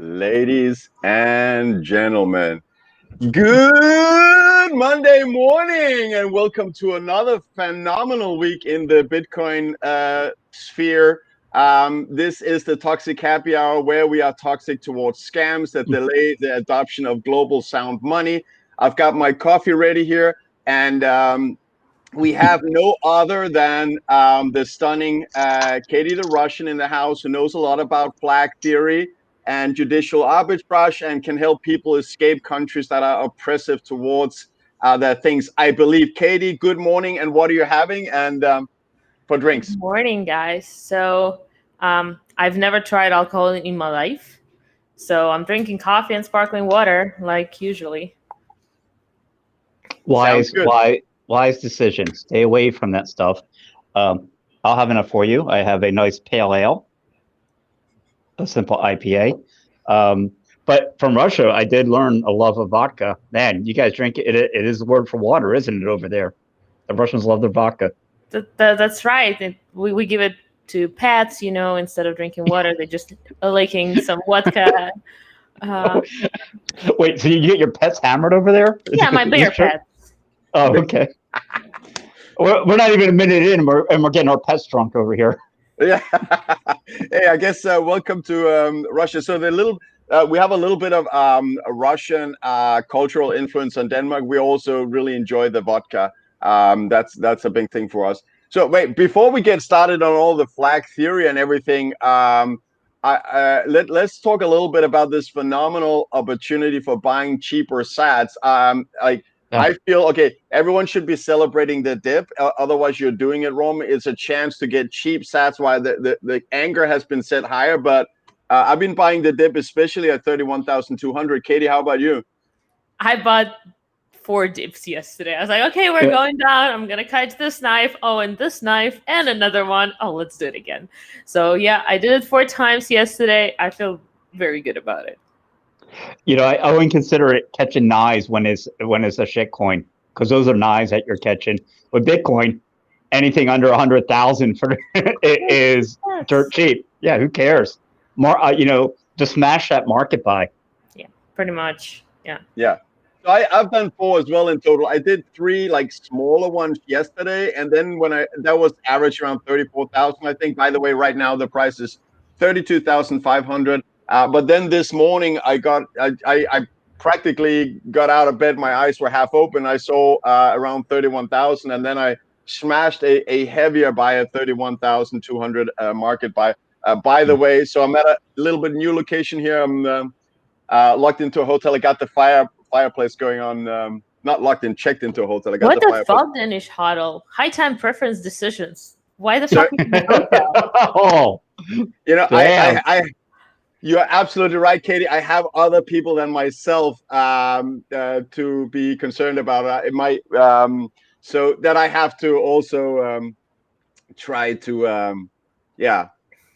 Ladies and gentlemen, good Monday morning and welcome to another phenomenal week in the Bitcoin sphere. This is the Toxic Happy Hour where we are toxic towards scams that delay the adoption of global sound money. I've got my coffee ready here and we have no other than the stunning Katie the Russian in the house who knows a lot about flag theory and judicial arbitrage and can help people escape countries that are oppressive towards their things. I believe. Katie, good morning. And what are you having and for drinks? Good morning, guys. So I've never tried alcohol in my life. So I'm drinking coffee and sparkling water like usually. Wise decision. Stay away from that stuff. I'll have enough for you. I have a nice pale ale, a simple IPA. But from Russia, I did learn a love of vodka. Man, you guys drink it. It is the word for water, isn't it, over there? The Russians love their vodka. That's right. We give it to pets, instead of drinking water, they're just licking some vodka. Wait, so you get your pets hammered over there? Yeah, my bear pets. Oh, okay. We're not even a minute in, and we're getting our pets drunk over here. Yeah. Hey, I guess welcome to Russia. So we have a little bit of Russian cultural influence on Denmark. We also really enjoy the vodka. That's a big thing for us. So wait, before we get started on all the flag theory and everything, let's talk a little bit about this phenomenal opportunity for buying cheaper sats. I feel, okay, everyone should be celebrating the dip. Otherwise, you're doing it wrong. It's a chance to get cheap sats while the anchor has been set higher. But I've been buying the dip, especially at 31,200. Katie, how about you? I bought 4 dips yesterday. I was like, okay, we're going down. I'm going to catch this knife. Oh, and this knife and another one. Oh, let's do it again. So, yeah, I did it 4 times yesterday. I feel very good about it. I wouldn't consider it catching knives when it's a shit coin, because those are knives that you're catching. With Bitcoin, anything under 100,000 for it is dirt cheap. Yeah, who cares? More, just smash that market buy. Yeah, pretty much. Yeah. Yeah. So I've done 4 as well in total. I did 3 smaller ones yesterday, and then that was average around 34,000. I think. By the way, right now the price is 32,500. But then this morning I practically got out of bed. My eyes were half open. I saw around 31,000, and then I smashed a heavier buy at 31,200 market buy. By the way, so I'm at a little bit new location here. I'm locked into a hotel. I got the fireplace going on. Not locked in, checked into a hotel. I got what the fuck, Danish huddle? High time preference decisions. Why the fuck is the hotel? Oh, you're absolutely right, Katie. I have other people than myself to be concerned about. It might so that I have to also try to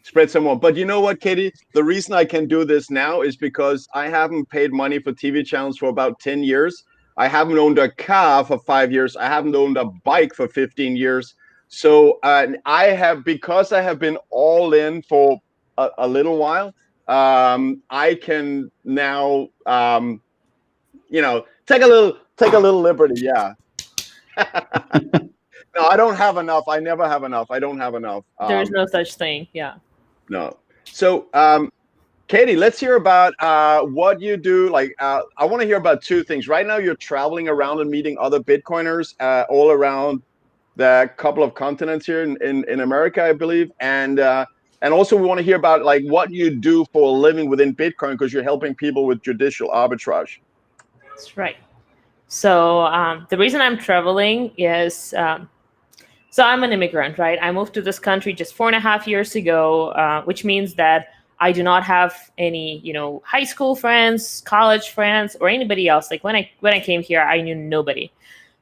spread some more. But you know what, Katie? The reason I can do this now is because I haven't paid money for TV channels for about 10 years. I haven't owned a car for 5 years. I haven't owned a bike for 15 years. So because I have been all in for a little while. I can now, take a little liberty. Yeah. No, I don't have enough. I never have enough. I don't have enough. There is no such thing. Yeah. No. So, Katie, let's hear about what you do. I want to hear about 2 things. Right now, you're traveling around and meeting other Bitcoiners all around the couple of continents here in America, I believe, and also, we want to hear about what you do for a living within Bitcoin, because you're helping people with judicial arbitrage. That's right. So the reason I'm traveling is, so I'm an immigrant, right? I moved to this country just 4.5 years ago, which means that I do not have any, high school friends, college friends, or anybody else. Like when I came here, I knew nobody.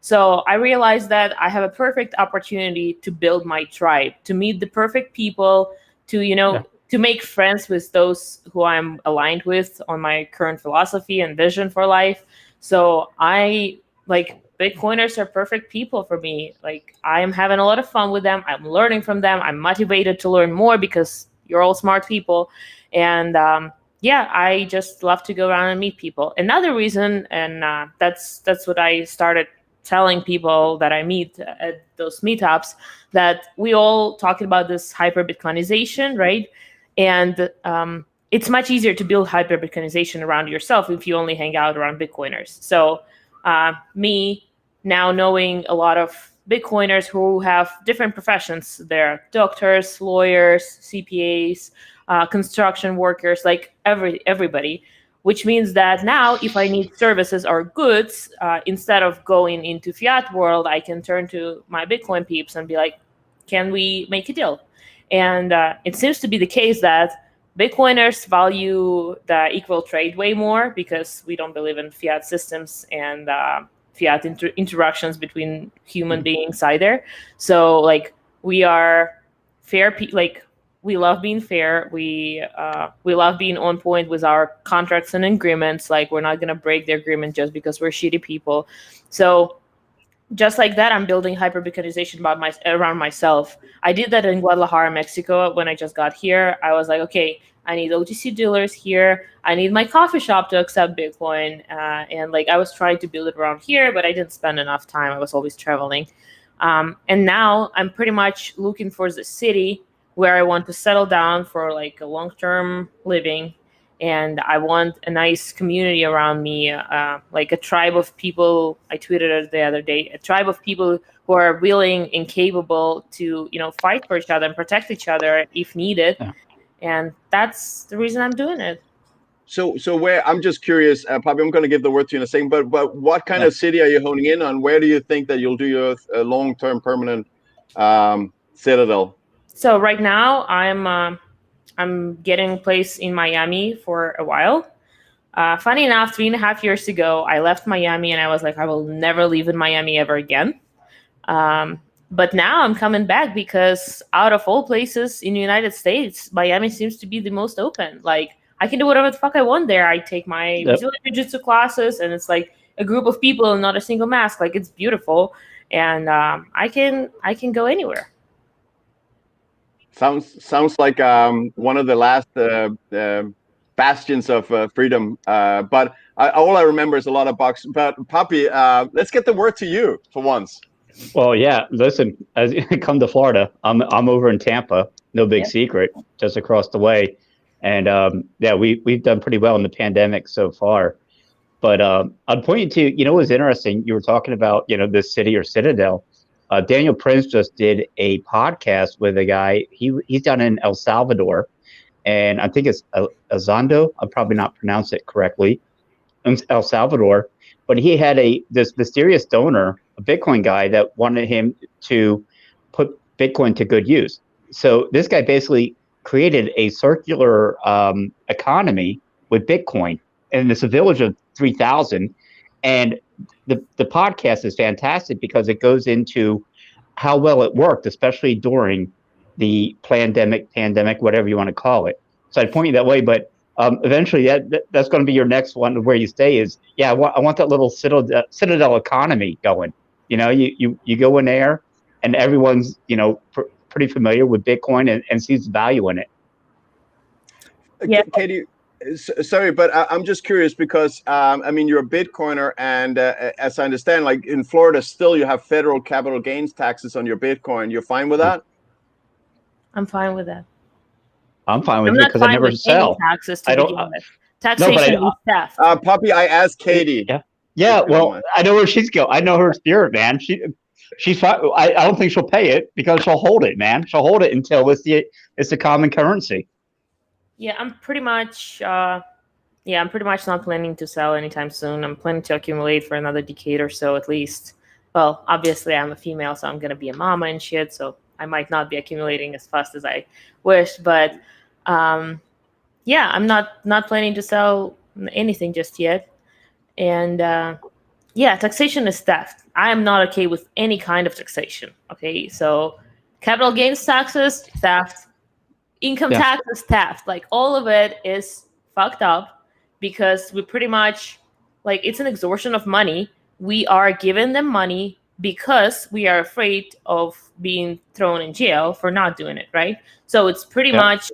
So I realized that I have a perfect opportunity to build my tribe, to meet the perfect people, to make friends with those who I'm aligned with on my current philosophy and vision for life. So Bitcoiners are perfect people for me. I'm having a lot of fun with them. I'm learning from them. I'm motivated to learn more because you're all smart people. And yeah, I just love to go around and meet people. Another reason, and that's what I started telling people that I meet at those meetups, that we all talking about this hyper Bitcoinization, right? And it's much easier to build hyper Bitcoinization around yourself if you only hang out around Bitcoiners. So me now knowing a lot of Bitcoiners who have different professions, they're doctors, lawyers, CPAs, construction workers, like everybody, which means that now if I need services or goods, instead of going into fiat world, I can turn to my Bitcoin peeps and be like, can we make a deal? And it seems to be the case that Bitcoiners value the equal trade way more because we don't believe in fiat systems and fiat interactions between human beings either. So like we are fair, like we love being fair. We love being on point with our contracts and agreements. Like we're not gonna break the agreement just because we're shitty people. So just like that, I'm building hyper Bitcoinization around myself. I did that in Guadalajara, Mexico, when I just got here. I was like, okay, I need OTC dealers here. I need my coffee shop to accept Bitcoin, and like I was trying to build it around here, but I didn't spend enough time. I was always traveling, and now I'm pretty much looking for the city where I want to settle down for like a long-term living, and I want a nice community around me, like a tribe of people. I tweeted it the other day, a tribe of people who are willing and capable to, fight for each other and protect each other if needed. Yeah. And that's the reason I'm doing it. So where, I'm just curious, Pubby, I'm going to give the word to you in a second, but what kind of city are you honing in on? Where do you think that you'll do your long-term permanent citadel? So right now I'm getting a place in Miami for a while. Funny enough, 3.5 years ago, I left Miami and I was like, I will never leave in Miami ever again. But now I'm coming back because out of all places in the United States, Miami seems to be the most open. Like I can do whatever the fuck I want there. I take my resilient jiu-jitsu classes and it's like a group of people and not a single mask. Like it's beautiful. And I can go anywhere. Sounds like one of the last bastions of freedom. But all I remember is a lot of bucks. But Pubby, let's get the word to you for once. Well, yeah. Listen, as you come to Florida, I'm over in Tampa. No big secret, just across the way. And yeah, we've done pretty well in the pandemic so far. But I'd point you to, what was interesting. You were talking about, this city or citadel. Daniel Prince just did a podcast with a guy. He's down in El Salvador, and I think it's Azondo. I'll probably not pronounce it correctly. In El Salvador, but he had this mysterious donor, a Bitcoin guy, that wanted him to put Bitcoin to good use. So this guy basically created a circular economy with Bitcoin, and it's a village of 3,000. And the podcast is fantastic because it goes into how well it worked, especially during the pandemic, whatever you want to call it. So I'd point you that way, but eventually that's going to be your next one where you stay is, I want that little citadel economy going. You go in there and everyone's, pretty familiar with Bitcoin and sees the value in it. Yeah. Katie, sorry, but I'm just curious because you're a Bitcoiner, and as I understand, like in Florida, still you have federal capital gains taxes on your Bitcoin. You're fine with that? I'm fine with that. I'm fine with it because I never sell. Taxes to begin with. Taxation is theft. Pubby, I asked Katie. Yeah. Well, I know where she's going. I know her spirit, man. She's fine. I don't think she'll pay it because she'll hold it, man. She'll hold it until it's the common currency. Yeah, I'm pretty much not planning to sell anytime soon. I'm planning to accumulate for another decade or so at least. Well, obviously I'm a female, so I'm gonna be a mama and shit, so I might not be accumulating as fast as I wish, but I'm not planning to sell anything just yet. And taxation is theft. I am not okay with any kind of taxation. Okay, so capital gains taxes, theft. Income taxes, theft. Like all of it is fucked up because we pretty much, like, it's an extortion of money. We are giving them money because we are afraid of being thrown in jail for not doing it, right? So it's pretty much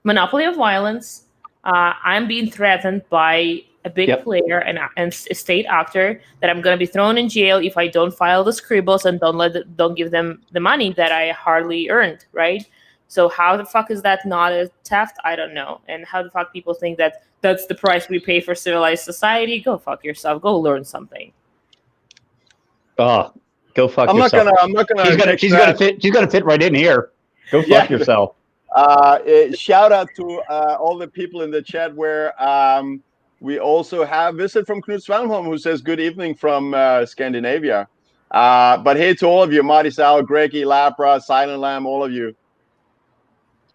monopoly of violence. I'm being threatened by a big player and a state actor that I'm going to be thrown in jail if I don't file the scribbles and don't give them the money that I hardly earned, right? So how the fuck is that not a theft? I don't know. And how the fuck people think that that's the price we pay for civilized society? Go fuck yourself. Go learn something. Oh, go fuck I'm yourself. I'm not gonna. She's gonna fit right in here. Go fuck yourself. Shout out to all the people in the chat where we also have visit from Knut Svanholm, who says good evening from Scandinavia. But hey to all of you, Marty Sal, Greggy, Labra, Silent Lamb, all of you.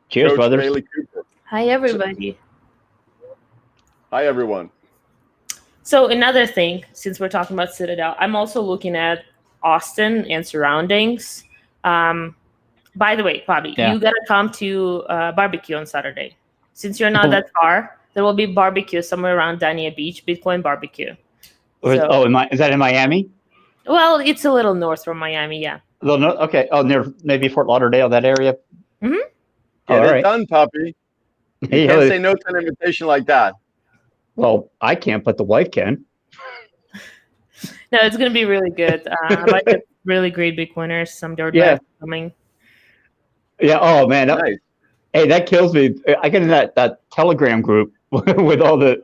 Cheers, Coach brothers. Bailey Cooper. Hi, everybody. Hi, everyone. So another thing, since we're talking about Citadel, I'm also looking at Austin and surroundings. By the way, Pubby, you gotta come to barbecue on Saturday. Since you're not that far, there will be barbecue somewhere around Dania Beach, Bitcoin barbecue. Is that in Miami? Well, it's a little north from Miami, yeah. Okay. Oh, near maybe Fort Lauderdale, that area. Mm-hmm. Get it done, Puppy. You can't say no to an invitation like that. Well, I can't, but the wife can. No, it's going to be really good. I like really great Bitcoiners, some dirtbags coming. Yeah. Oh, man. Nice. Hey, that kills me. I get in that Telegram group with all the...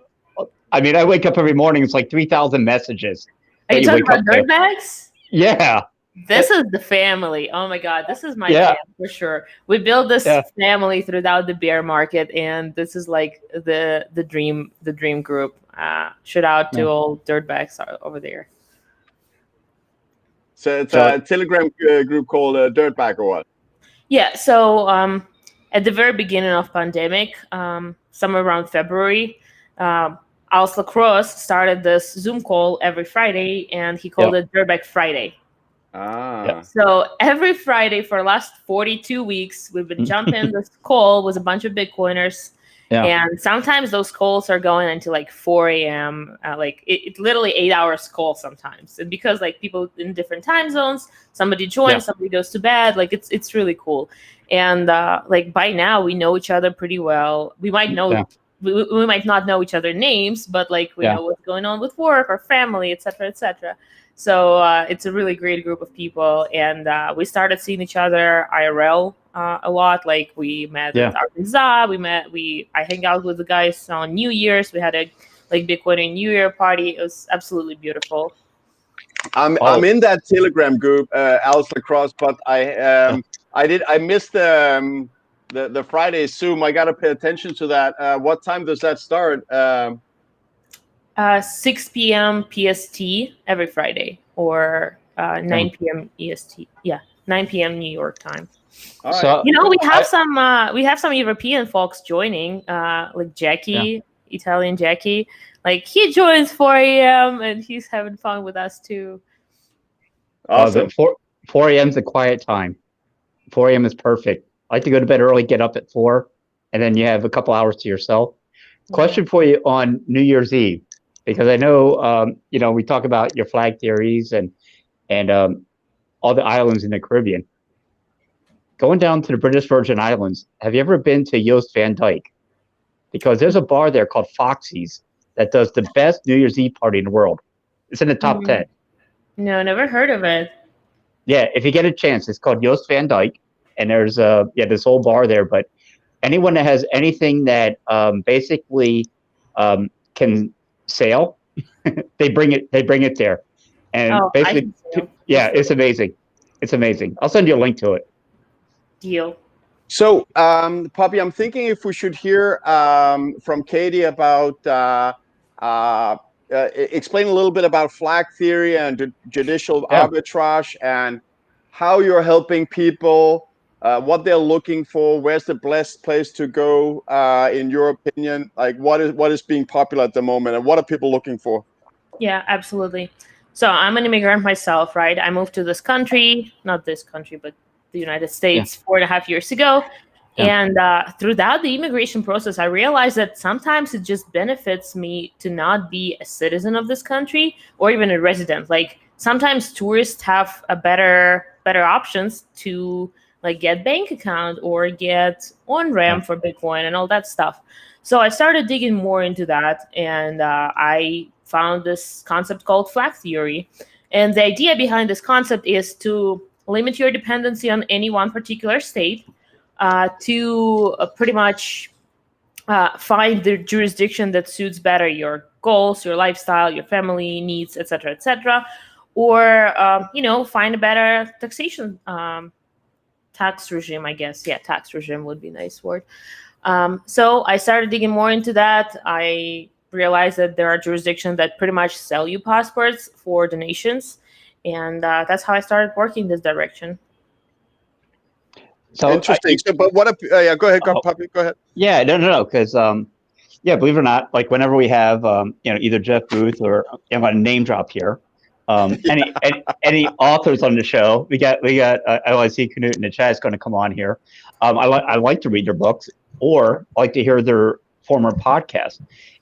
I mean, I wake up every morning, it's like 3,000 messages. Are you talking about dirtbags? Yeah. This is the family. Oh my God, this is my family for sure. We built this family throughout the bear market, and this is like the dream group. Shout out to all dirtbags over there. So it's a Telegram group called Dirtbag or what? Yeah. So at the very beginning of pandemic, somewhere around February, Alice Lacrosse started this Zoom call every Friday, and he called it Dirtbag Friday. So every Friday for the last 42 weeks, we've been jumping this call with a bunch of Bitcoiners. And sometimes those calls are going until like 4 a.m. Like it's literally 8 hours call sometimes. And because like people in different time zones, somebody joins, somebody goes to bed. Like it's really cool. And like by now we know each other pretty well. We might know we might not know each other's names, but like we know what's going on with work or family, etc., etc. So it's a really great group of people, and we started seeing each other IRL a lot. Like we met at Arkansas. I hang out with the guys on New Year's. We had a Bitcoin New Year party. It was absolutely beautiful. I'm in that Telegram group, Alice Lacrosse, but I missed the Friday Zoom. I gotta pay attention to that. What time does that start? 6 p.m. PST every Friday, or 9 p.m. EST. Yeah, 9 p.m. New York time. All right. So we have some European folks joining, like Jackie, Italian Jackie. Like he joins 4 a.m. and he's having fun with us too. Awesome. 4 a.m. is a quiet time. 4 a.m. is perfect. I like to go to bed early, get up at 4, and then you have a couple hours to yourself. Question for you on New Year's Eve, because I know we talk about your flag theories and all the islands in the Caribbean. Going down to the British Virgin Islands, have you ever been to Joost Van Dyke? Because there's a bar there called Foxy's that does the best New Year's Eve party in the world. It's in the top 10. No, never heard of it. Yeah, if you get a chance, it's called Joost Van Dyke, and there's this whole bar there. But anyone that has anything that basically can sail, they bring it there, and basically, it's amazing. It's amazing. I'll send you a link to it. Deal. So, Puppy, I'm thinking if we should hear from Katie about explain a little bit about flag theory and judicial arbitrage and how you're helping people, what they're looking for, where's the best place to go, in your opinion, like what is being popular at the moment and what are people looking for? Yeah, absolutely. So I'm an immigrant myself, right? I moved to this country, not this country, but the United States 4.5 years ago. And throughout the immigration process, I realized that sometimes it just benefits me to not be a citizen of this country or even a resident. Like sometimes tourists have a better options to like get bank account or get on-ramp for Bitcoin and all that stuff. So I started digging more into that, and I found this concept called flag theory. And the idea behind this concept is to limit your dependency on any one particular state, to pretty much find the jurisdiction that suits better your goals, your lifestyle, your family needs, etc., or find a better taxation tax regime, I guess. Yeah, tax regime would be a nice word. So I started digging more into that. I realized that there are jurisdictions that pretty much sell you passports for donations, and that's how I started working this direction. So interesting. But what if? Yeah, go ahead, Pubby. Go ahead. Yeah, no, because believe it or not, like whenever we have either Jeff Booth or I'm going to name drop here, any authors on the show, we got I see Knut in the chat is going to come on here. I like to read their books, or I like to hear their former podcasts,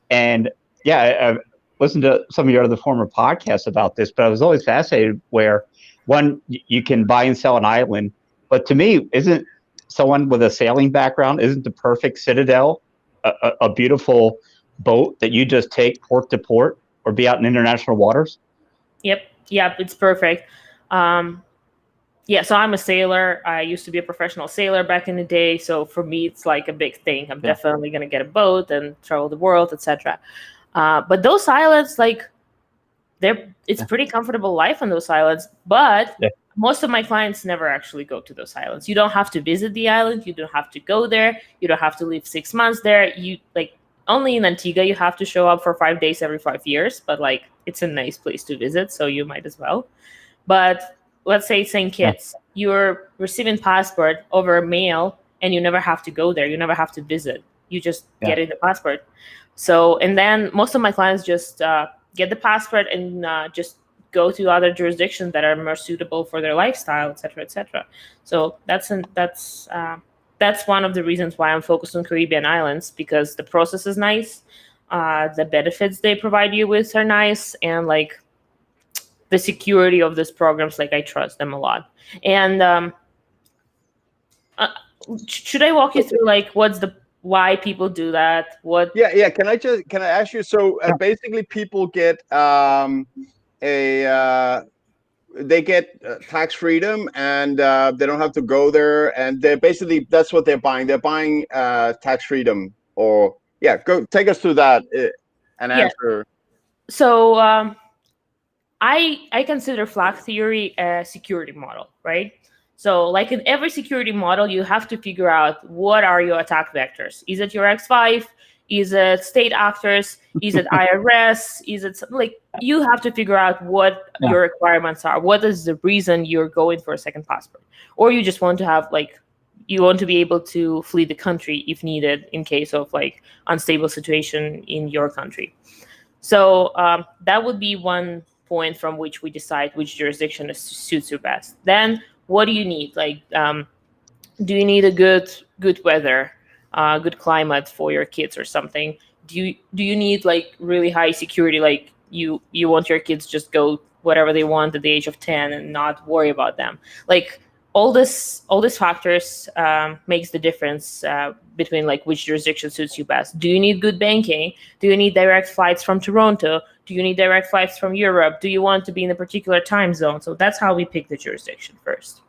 and I've listened to some of your other former podcasts about this, but I was always fascinated where one, you can buy and sell an island, but to me, isn't someone with a sailing background, isn't the perfect citadel a beautiful boat that you just take port to port or be out in international waters? Yep, it's perfect. So I'm a sailor. I used to be a professional sailor back in the day. So for me, it's like a big thing. I'm definitely going to get a boat and travel the world, etc. But those islands, it's pretty comfortable life on those islands. But most of my clients never actually go to those islands. You don't have to visit the island. You don't have to go there. You don't have to live 6 months there. Only in Antigua you have to show up for 5 days every 5 years. But it's a nice place to visit, so you might as well. But let's say St. Kitts, you're receiving passport over mail, and you never have to go there. You never have to visit. You just get the passport. So, and then most of my clients just get the passport and just go to other jurisdictions that are more suitable for their lifestyle, etc. So that's one of the reasons why I'm focused on Caribbean islands, because the process is nice, the benefits they provide you with are nice, and the security of these programs, I trust them a lot. And should I walk you through why people do that? What? Yeah. Can I ask you? So basically, people get they get tax freedom, and they don't have to go there, and they're basically, that's what they're buying. They're buying tax freedom, or go take us through that and answer. So I consider flag theory a security model, right? So in every security model, you have to figure out what are your attack vectors. Is it your X5? Is it state actors? Is it IRS? Is it you have to figure out what your requirements are. What is the reason you're going for a second passport? Or you just want to have you want to be able to flee the country if needed in case of unstable situation in your country. So that would be one point from which we decide which jurisdiction suits you best. Then what do you need? Do you need a good weather, good climate for your kids or something? Do you need really high security? You want your kids just go whatever they want at the age of 10 and not worry about them. All these factors makes the difference between which jurisdiction suits you best. Do you need good banking? Do you need direct flights from Toronto? Do you need direct flights from Europe? Do you want to be in a particular time zone? So that's how we pick the jurisdiction first.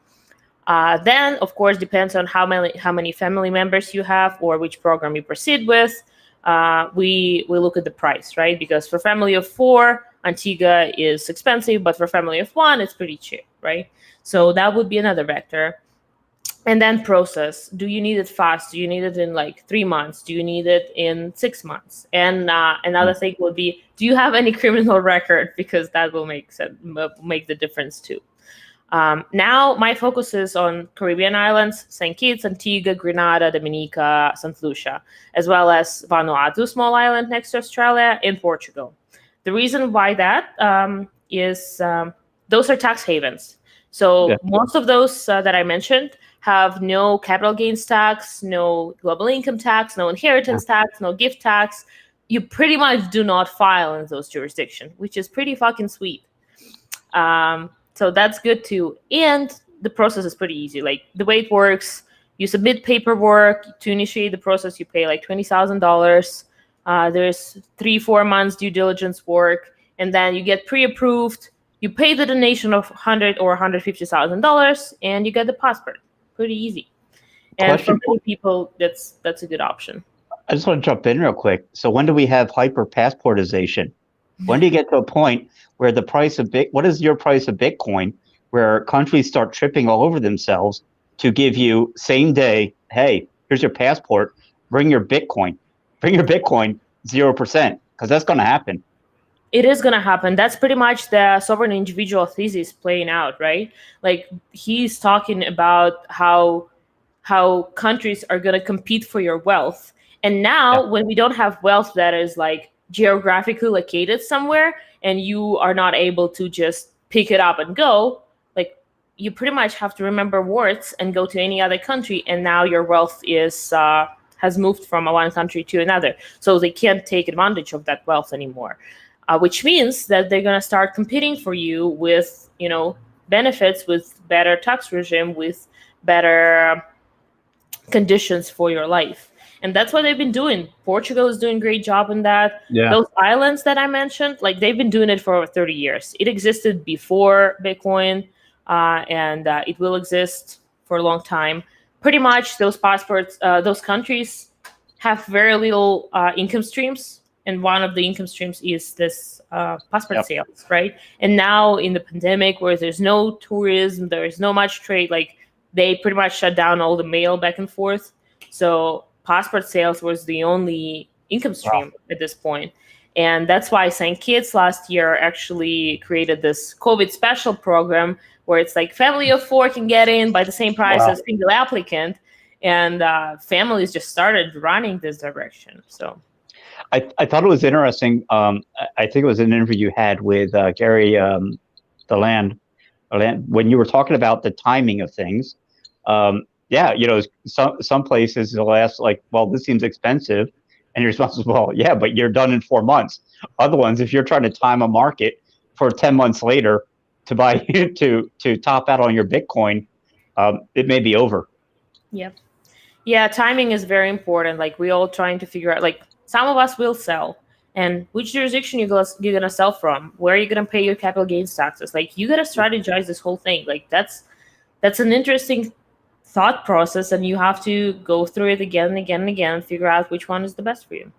Then, of course, depends on how many family members you have or which program you proceed with. We look at the price, right? Because for family of 4, Antigua is expensive, but for family of 1, it's pretty cheap, right? So that would be another vector. And then process. Do you need it fast? Do you need it in 3 months? Do you need it in 6 months? And another thing would be, do you have any criminal record? Because that will make the difference too. Now my focus is on Caribbean islands, St. Kitts, Antigua, Grenada, Dominica, St. Lucia, as well as Vanuatu, small island next to Australia, and Portugal. The reason why that is those are tax havens. So most of those that I mentioned have no capital gains tax, no global income tax, no inheritance tax, no gift tax. You pretty much do not file in those jurisdictions, which is pretty fucking sweet. So that's good too. And the process is pretty easy. Like the way it works, you submit paperwork to initiate the process. You pay like $20,000. There's 3-4 months due diligence work, and then you get pre-approved. You pay the donation of $100,000 or $150,000, and you get the passport. Pretty easy. And for many people, that's a good option. I just want to jump in real quick. So when do we have hyper passportization? When do you get to a point where the price of what is your price of Bitcoin, where countries start tripping all over themselves to give you same day, hey, here's your passport, bring your Bitcoin 0%, because that's going to happen. It is going to happen. That's pretty much the sovereign individual thesis playing out, right? Like he's talking about how countries are going to compete for your wealth. And now when we don't have wealth that is like geographically located somewhere and you are not able to just pick it up and go, like you pretty much have to remember words and go to any other country. And now your wealth is has moved from one country to another. So they can't take advantage of that wealth anymore. Which means that they're going to start competing for you with, benefits, with better tax regime, with better conditions for your life. And that's what they've been doing. Portugal is doing a great job in that. Yeah. Those islands that I mentioned, like they've been doing it for over 30 years. It existed before Bitcoin, and it will exist for a long time. Pretty much those passports, those countries have very little income streams. And one of the income streams is this passport sales, right? And now in the pandemic, where there's no tourism, there's no much trade, like they pretty much shut down all the mail back and forth. So passport sales was the only income stream at this point. And that's why St. Kitts last year actually created this COVID special program where it's like family of 4 can get in by the same price as single applicant. And families just started running this direction. So I thought it was interesting. I think it was an interview you had with Gary DeLand when you were talking about the timing of things. Some places they'll ask like, well, this seems expensive. And your response is, well, yeah, but you're done in 4 months. Other ones, if you're trying to time a market for 10 months later to buy to top out on your Bitcoin, it may be over. Yep. Yeah, timing is very important. Like we all trying to figure out, like some of us will sell, and which jurisdiction you're gonna sell from, where are you gonna pay your capital gains taxes? Like you gotta strategize this whole thing. Like that's an interesting thought process, and you have to go through it again and again and again and figure out which one is the best for you.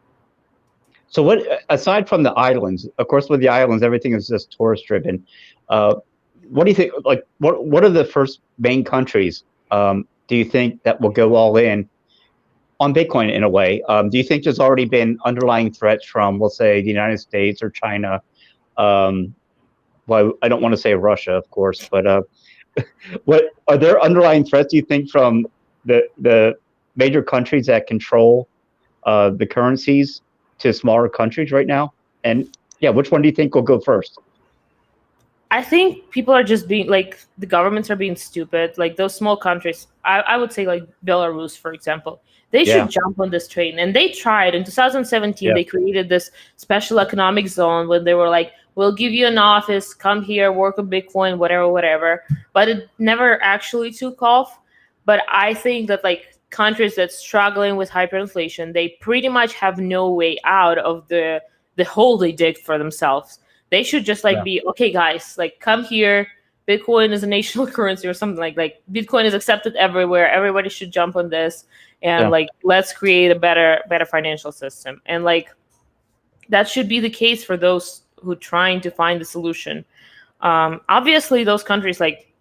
So what, aside from the islands, of course, with the islands, everything is just tourist driven. What do you think, like, what are the first main countries, do you think that will go all in on Bitcoin in a way? Do you think there's already been underlying threats from, we'll say, the United States or China? Well, I don't want to say Russia, of course, but what are there underlying threats, do you think, from the major countries that control the currencies to smaller countries right now? And yeah, which one do you think will go first? I think people are just being like, the governments are being stupid. Like those small countries, I would say like Belarus, for example, they should jump on this train. And they tried in 2017. They created this special economic zone when they were like, we'll give you an office, come here, work with Bitcoin, whatever. But it never actually took off. But I think that like countries that's struggling with hyperinflation, they pretty much have no way out of the hole they dig for themselves. They should just like be, okay, guys, like come here. Bitcoin is a national currency or something like Bitcoin is accepted everywhere. Everybody should jump on this, and like let's create a better financial system. And like that should be the case for those who are trying to find the solution. Obviously, those countries like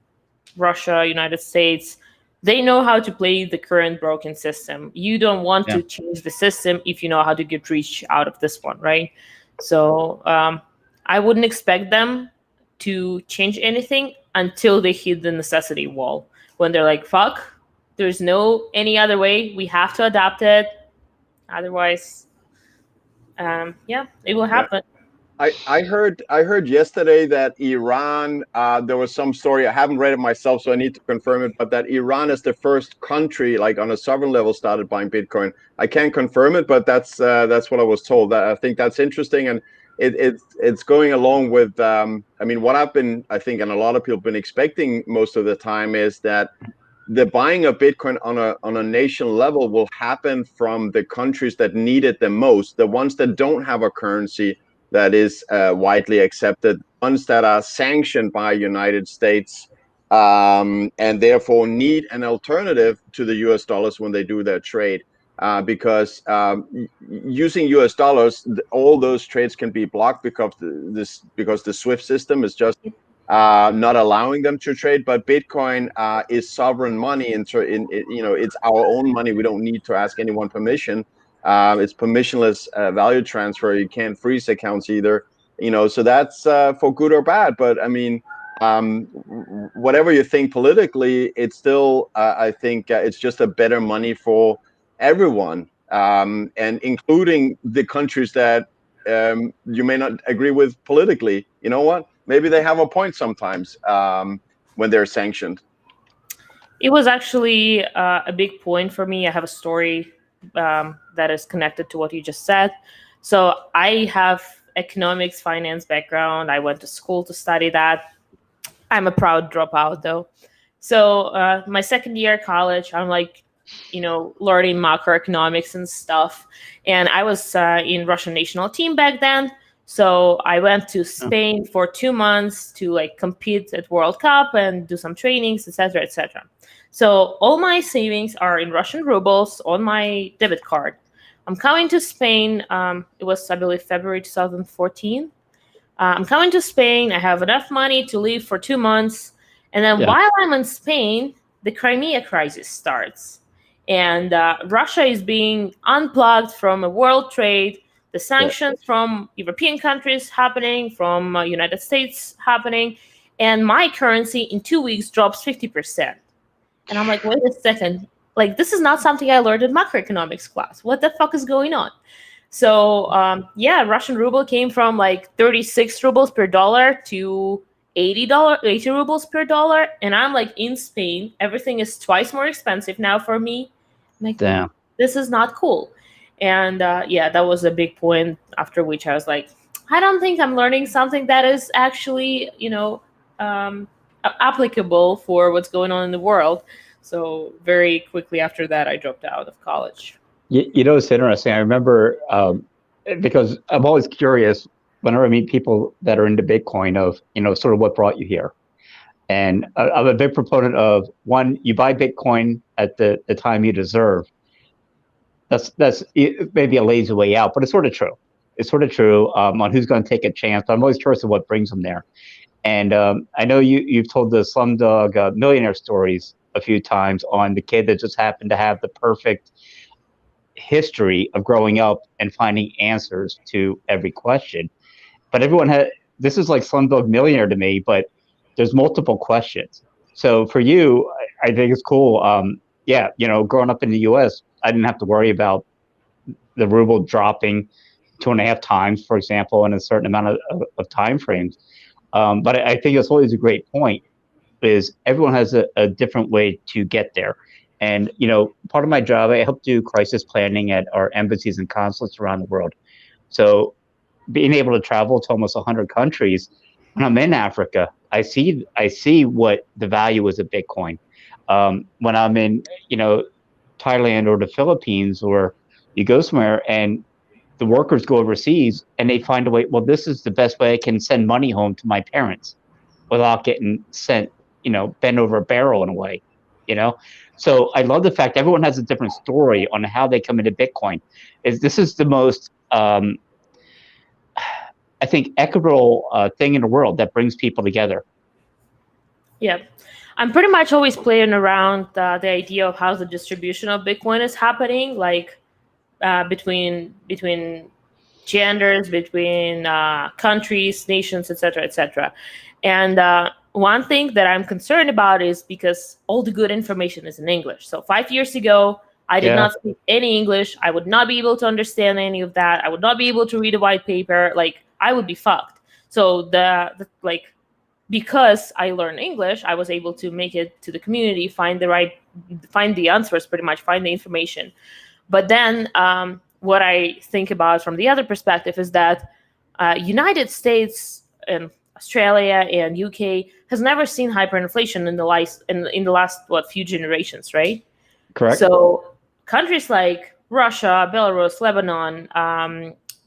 Russia, United States, they know how to play the current broken system. You don't want to change the system if you know how to get rich out of this one, right? So I wouldn't expect them to change anything until they hit the necessity wall, when they're like, fuck, there's no any other way, we have to adapt it, otherwise it will happen. I heard yesterday that Iran, there was some story, I haven't read it myself, so I need to confirm it, but that Iran is the first country, like on a sovereign level, started buying Bitcoin. I can't confirm it, but that's what I was told. I think that's interesting. And it's going along with. I mean, what I think, and a lot of people have been expecting most of the time is that the buying of Bitcoin on a nation level will happen from the countries that need it the most, the ones that don't have a currency that is widely accepted, ones that are sanctioned by United States, and therefore need an alternative to the US dollars when they do their trade. Because using US dollars, all those trades can be blocked because the SWIFT system is just not allowing them to trade. But Bitcoin is sovereign money, it's our own money. We don't need to ask anyone permission. It's permissionless value transfer. You can't freeze accounts either. So that's for good or bad. But I mean, whatever you think politically, it's still I think it's just a better money for everyone, and including the countries that you may not agree with politically. You know what? Maybe they have a point sometimes when they're sanctioned. It was actually a big point for me. I have a story that is connected to what you just said. So I have economics, finance background. I went to school to study that. I'm a proud dropout, though. So my second year of college, I'm like, learning macroeconomics and stuff. And I was in Russian national team back then. So I went to Spain for 2 months to like compete at World Cup and do some trainings, etc., etc. So all my savings are in Russian rubles on my debit card. I'm coming to Spain. It was, I believe, February 2014. I'm coming to Spain. I have enough money to leave for 2 months. And then while I'm in Spain, the Crimea crisis starts. And Russia is being unplugged from a world trade. The sanctions from European countries happening, from United States happening. And my currency in 2 weeks drops 50%. And I'm like, wait a second. Like, this is not something I learned in macroeconomics class. What the fuck is going on? So, Russian ruble came from like 36 rubles per dollar to $80, 80 rubles per dollar. And I'm like in Spain. Everything is twice more expensive now for me. I'm like, Damn. This is not cool. And that was a big point after which I was like, I don't think I'm learning something that is actually, applicable for what's going on in the world. So very quickly after that, I dropped out of college. It's interesting. I remember because I'm always curious whenever I meet people that are into Bitcoin of, sort of what brought you here. And I'm a big proponent of, one, you buy Bitcoin at the time you deserve. That's maybe a lazy way out, but it's sort of true. It's sort of true on who's going to take a chance. But I'm always curious of what brings them there. And I know you've told the Slumdog Millionaire stories a few times on the kid that just happened to have the perfect history of growing up and finding answers to every question. But this is like Slumdog Millionaire to me, but there's multiple questions. So for you, I think it's cool. Growing up in the US, I didn't have to worry about the ruble dropping 2.5 times, for example, in a certain amount of time frames. But I think it's always a great point, is everyone has a different way to get there. And, part of my job, I help do crisis planning at our embassies and consulates around the world. So being able to travel to almost 100 countries, when I'm in Africa, I see what the value is of Bitcoin. When I'm in, Thailand or the Philippines, or you go somewhere and the workers go overseas and they find a way, well, this is the best way I can send money home to my parents without getting sent, bent over a barrel in a way, So I love the fact everyone has a different story on how they come into Bitcoin. This is the most, I think, equitable thing in the world that brings people together. Yeah. I'm pretty much always playing around the idea of how the distribution of Bitcoin is happening, like between genders, between countries, nations, etc., etc. And one thing that I'm concerned about is because all the good information is in English. So 5 years ago, I did not speak any English. I would not be able to understand any of that. I would not be able to read a white paper. Like, I would be fucked. So because I learned English, I was able to make it to the community, find the answers, pretty much find the information. But then what I think about from the other perspective is that United States and Australia and UK has never seen hyperinflation in the last few generations, right? Correct. So countries like Russia, Belarus, Lebanon,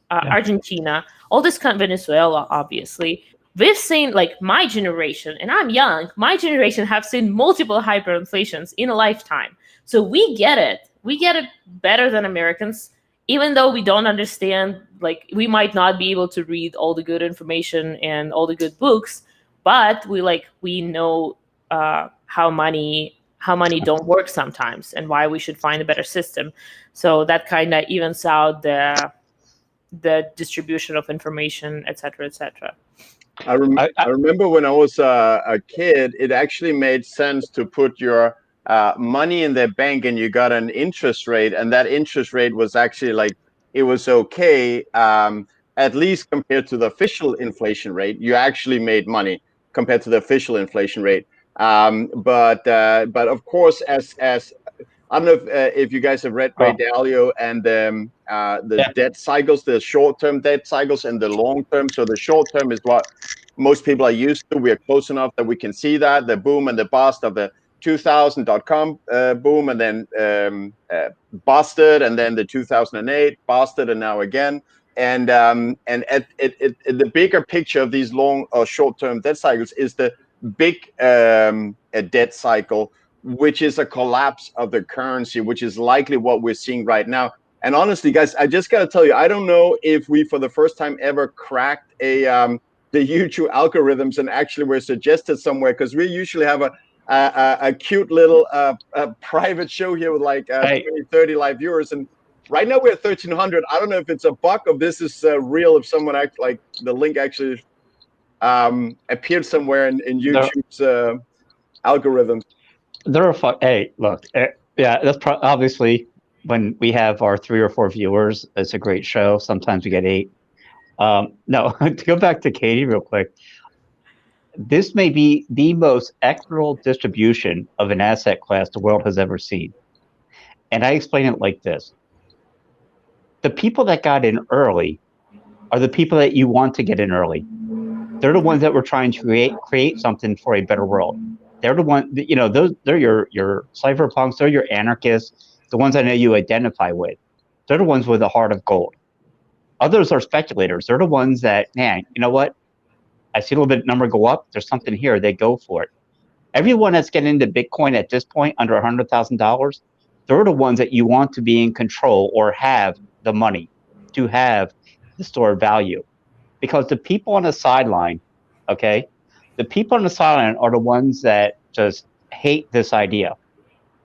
Argentina, all this kind of Venezuela, obviously, we've seen, like, my generation, and I'm young, my generation have seen multiple hyperinflations in a lifetime. So we get it. We get it better than Americans, even though we don't understand, like, we might not be able to read all the good information and all the good books, but we know how money don't work sometimes and why we should find a better system. So that kind of evens out the distribution of information, et cetera, et cetera. I remember when I was a kid, it actually made sense to put your money in their bank and you got an interest rate, and that interest rate was actually like, it was okay, at least compared to the official inflation rate. You actually made money compared to the official inflation rate. But of course, as I don't know if you guys have read Ray Dalio and the debt cycles, the short-term debt cycles and the long-term. So the short-term is what most people are used to. We are close enough that we can see that, the boom and the bust of the 2000.com boom, and then busted, and then the 2008 busted, and now again. And at the bigger picture of these long or short-term debt cycles is the big debt cycle, which is a collapse of the currency, which is likely what we're seeing right now. And honestly, guys, I just got to tell you, I don't know if we, for the first time ever, cracked the YouTube algorithms and actually were suggested somewhere, because we usually have a cute little private show here with like 20, 30 live viewers. And right now we're at 1,300. I don't know if it's a bug or this is real, if someone like the link actually appeared somewhere in YouTube's algorithms. Hey, look, yeah, that's obviously when we have our 3 or 4 viewers, it's a great show. Sometimes we get 8. No, to go back to Katie real quick, this may be the most equitable distribution of an asset class the world has ever seen. And I explain it like this. The people that got in early are the people that you want to get in early. They're the ones that were trying to create something for a better world. They're the ones, they're your cypherpunks, they're your anarchists, the ones I know you identify with. They're the ones with a heart of gold. Others are speculators. They're the ones that, man, you know what? I see a little bit number go up. There's something here. They go for it. Everyone that's getting into Bitcoin at this point under $100,000, they're the ones that you want to be in control or have the money to have the stored value. Because the people on the sideline, okay, the people on the sideline are the ones that just hate this idea.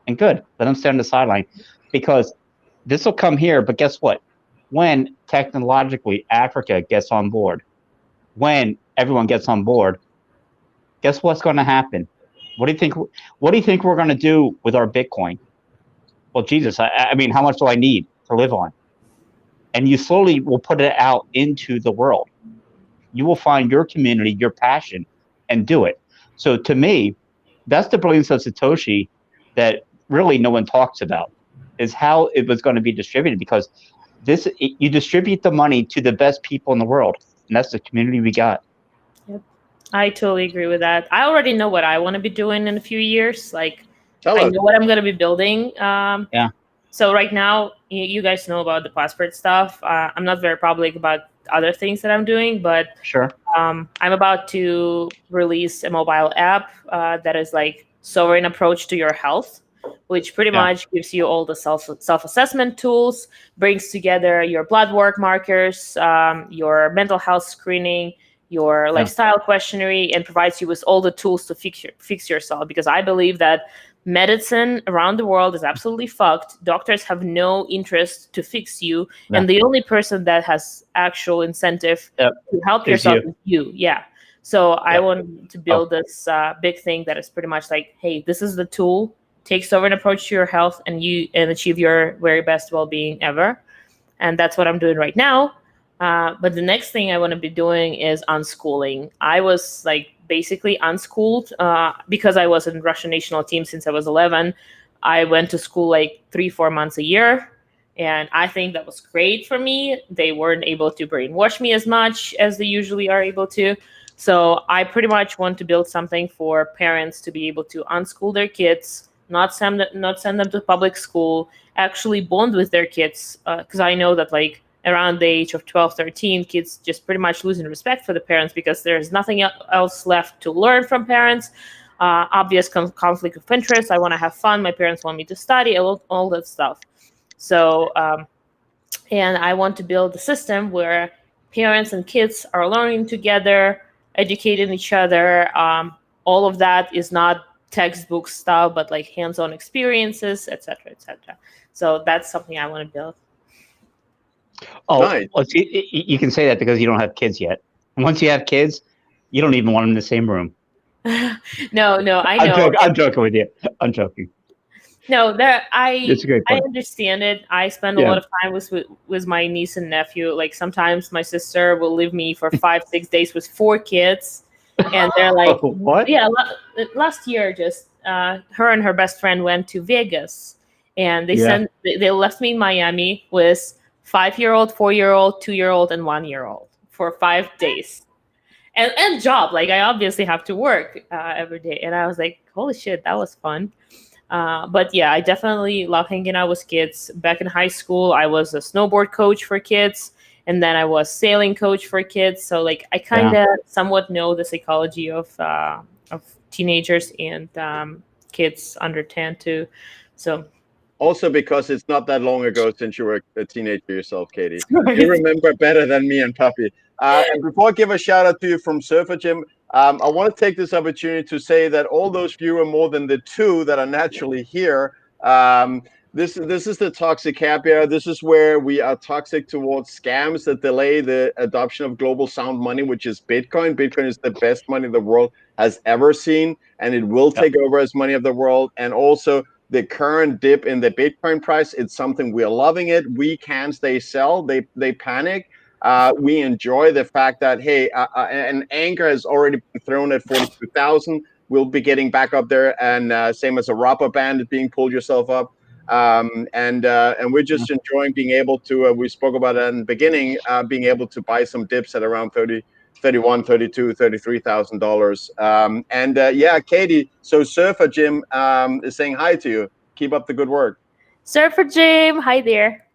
And good, let them stay on the sideline, because this will come here. But guess what? When technologically Africa gets on board, when everyone gets on board, guess what's going to happen? What do you think? What do you think we're going to do with our Bitcoin? Well, Jesus, I mean, how much do I need to live on? And you slowly will put it out into the world. You will find your community, your passion, and do it. So to me, that's the brilliance of Satoshi that really no one talks about, is how it was going to be distributed, because you distribute the money to the best people in the world, and that's the community we got. Yep. I totally agree with that. I already know what I want to be doing in a few years. Like, I know what I'm going to be building. Yeah. So right now, you guys know about the passport stuff. I'm not very public about other things that I'm doing, but sure. I'm about to release a mobile app that is like sovereign approach to your health, which pretty much gives you all the self-assessment tools, brings together your blood work markers, your mental health screening, your lifestyle questionnaire, and provides you with all the tools to fix yourself. Because I believe that medicine around the world is absolutely fucked. Doctors have no interest to fix you, and the only person that has actual incentive to help yourself is you. Yeah. So I want to build this big thing that is pretty much like, hey, this is the tool. Take sovereign approach to your health and achieve your very best well-being ever. And that's what I'm doing right now. But the next thing I want to be doing is unschooling. I was like basically unschooled because I was in Russian national team since I was 11. I went to school like 3-4 months a year. And I think that was great for me. They weren't able to brainwash me as much as they usually are able to. So I pretty much want to build something for parents to be able to unschool their kids, not send them to public school, actually bond with their kids. Because I know that like around the age of 12, 13, kids just pretty much losing respect for the parents because there's nothing else left to learn from parents. Obvious conflict of interest. I want to have fun. My parents want me to study, all that stuff. So, and I want to build a system where parents and kids are learning together, educating each other. All of that is not textbook stuff, but like hands-on experiences, etc., etc. So that's something I want to build. Oh, Nice. well, you can say that because you don't have kids yet. Once you have kids, you don't even want them in the same room. No, I know. I'm joking with you. I'm joking. No, It's a great I point. understand it. I spend a lot of time with my niece and nephew. Like sometimes my sister will leave me for 5-6 days with 4 kids, and they're like, What? Yeah, last year just her and her best friend went to Vegas, and they left me in Miami with 5-year-old, 4-year-old, 2-year-old, and 1-year-old for 5 days. And job, like I obviously have to work every day, and I was like, holy shit, that was fun. But yeah, I definitely love hanging out with kids. Back in high school, I was a snowboard coach for kids, and then I was sailing coach for kids. So like I kind of somewhat know the psychology of teenagers and kids under 10 too. So Also, because it's not that long ago since you were a teenager yourself, Katie. You remember better than me and Puppy. And before I give a shout out to you from Surfer Gym, I want to take this opportunity to say that all those fewer more than the 2 that are naturally here, this is the toxic happy hour. This is where we are toxic towards scams that delay the adoption of global sound money, which is Bitcoin. Bitcoin is the best money the world has ever seen, and it will take over as money of the world. And also the current dip in the Bitcoin price, it's something we're loving it. We can't stay sell. They panic. We enjoy the fact that, hey, an anchor has already been thrown at 42,000. We'll be getting back up there, and same as a rubber band being pulled yourself up. And we're just enjoying being able to, we spoke about it in the beginning, being able to buy some dips at around 30, 31, 32, $33,000. Yeah, Katie, so Surfer Jim is saying hi to you. Keep up the good work. Surfer Jim, hi there.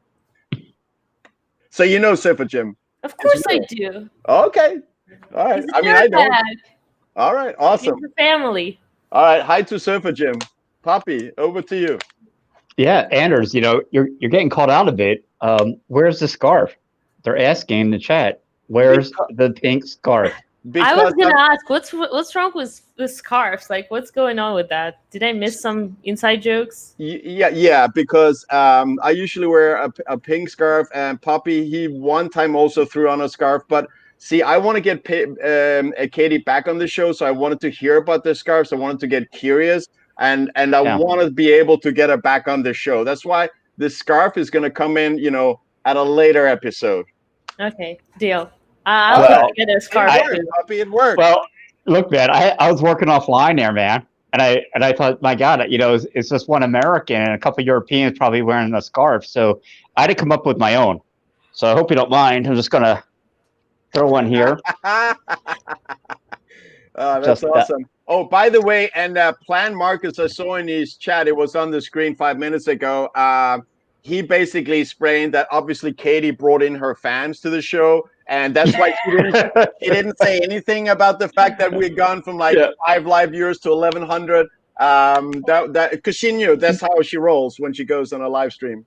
So you know Surfer Jim? Of course I do. Okay. All right. I mean, I don't. All right. Awesome. He's a family. All right. Hi to Surfer Jim. Poppy, over to you. Yeah, Anders, you're getting called out a bit. Where's the scarf? They're asking in the chat. Where's the pink scarf? I was gonna ask, what's wrong with scarves? Like, what's going on with that? Did I miss some inside jokes? Yeah. Because I usually wear a pink scarf, and Poppy, he one time also threw on a scarf. But see, I want to get Katie back on the show, so I wanted to hear about the scarves. I wanted to get curious, and I want to be able to get her back on the show. That's why the scarf is going to come in, at a later episode. Okay, deal. I'll get a scarf. It worked. Well, look, man, I was working offline there, man, and I thought, my God, it's just one American and a couple of Europeans probably wearing a scarf, so I had to come up with my own. So I hope you don't mind. I'm just gonna throw one here. That's awesome. Oh, by the way, and Plan Marcus, I saw in his chat, it was on the screen 5 minutes ago. He basically explained that obviously Katie brought in her fans to the show, and that's why she didn't say anything about the fact that we'd gone from 5 live viewers to 1,100. Because she knew that's how she rolls when she goes on a live stream.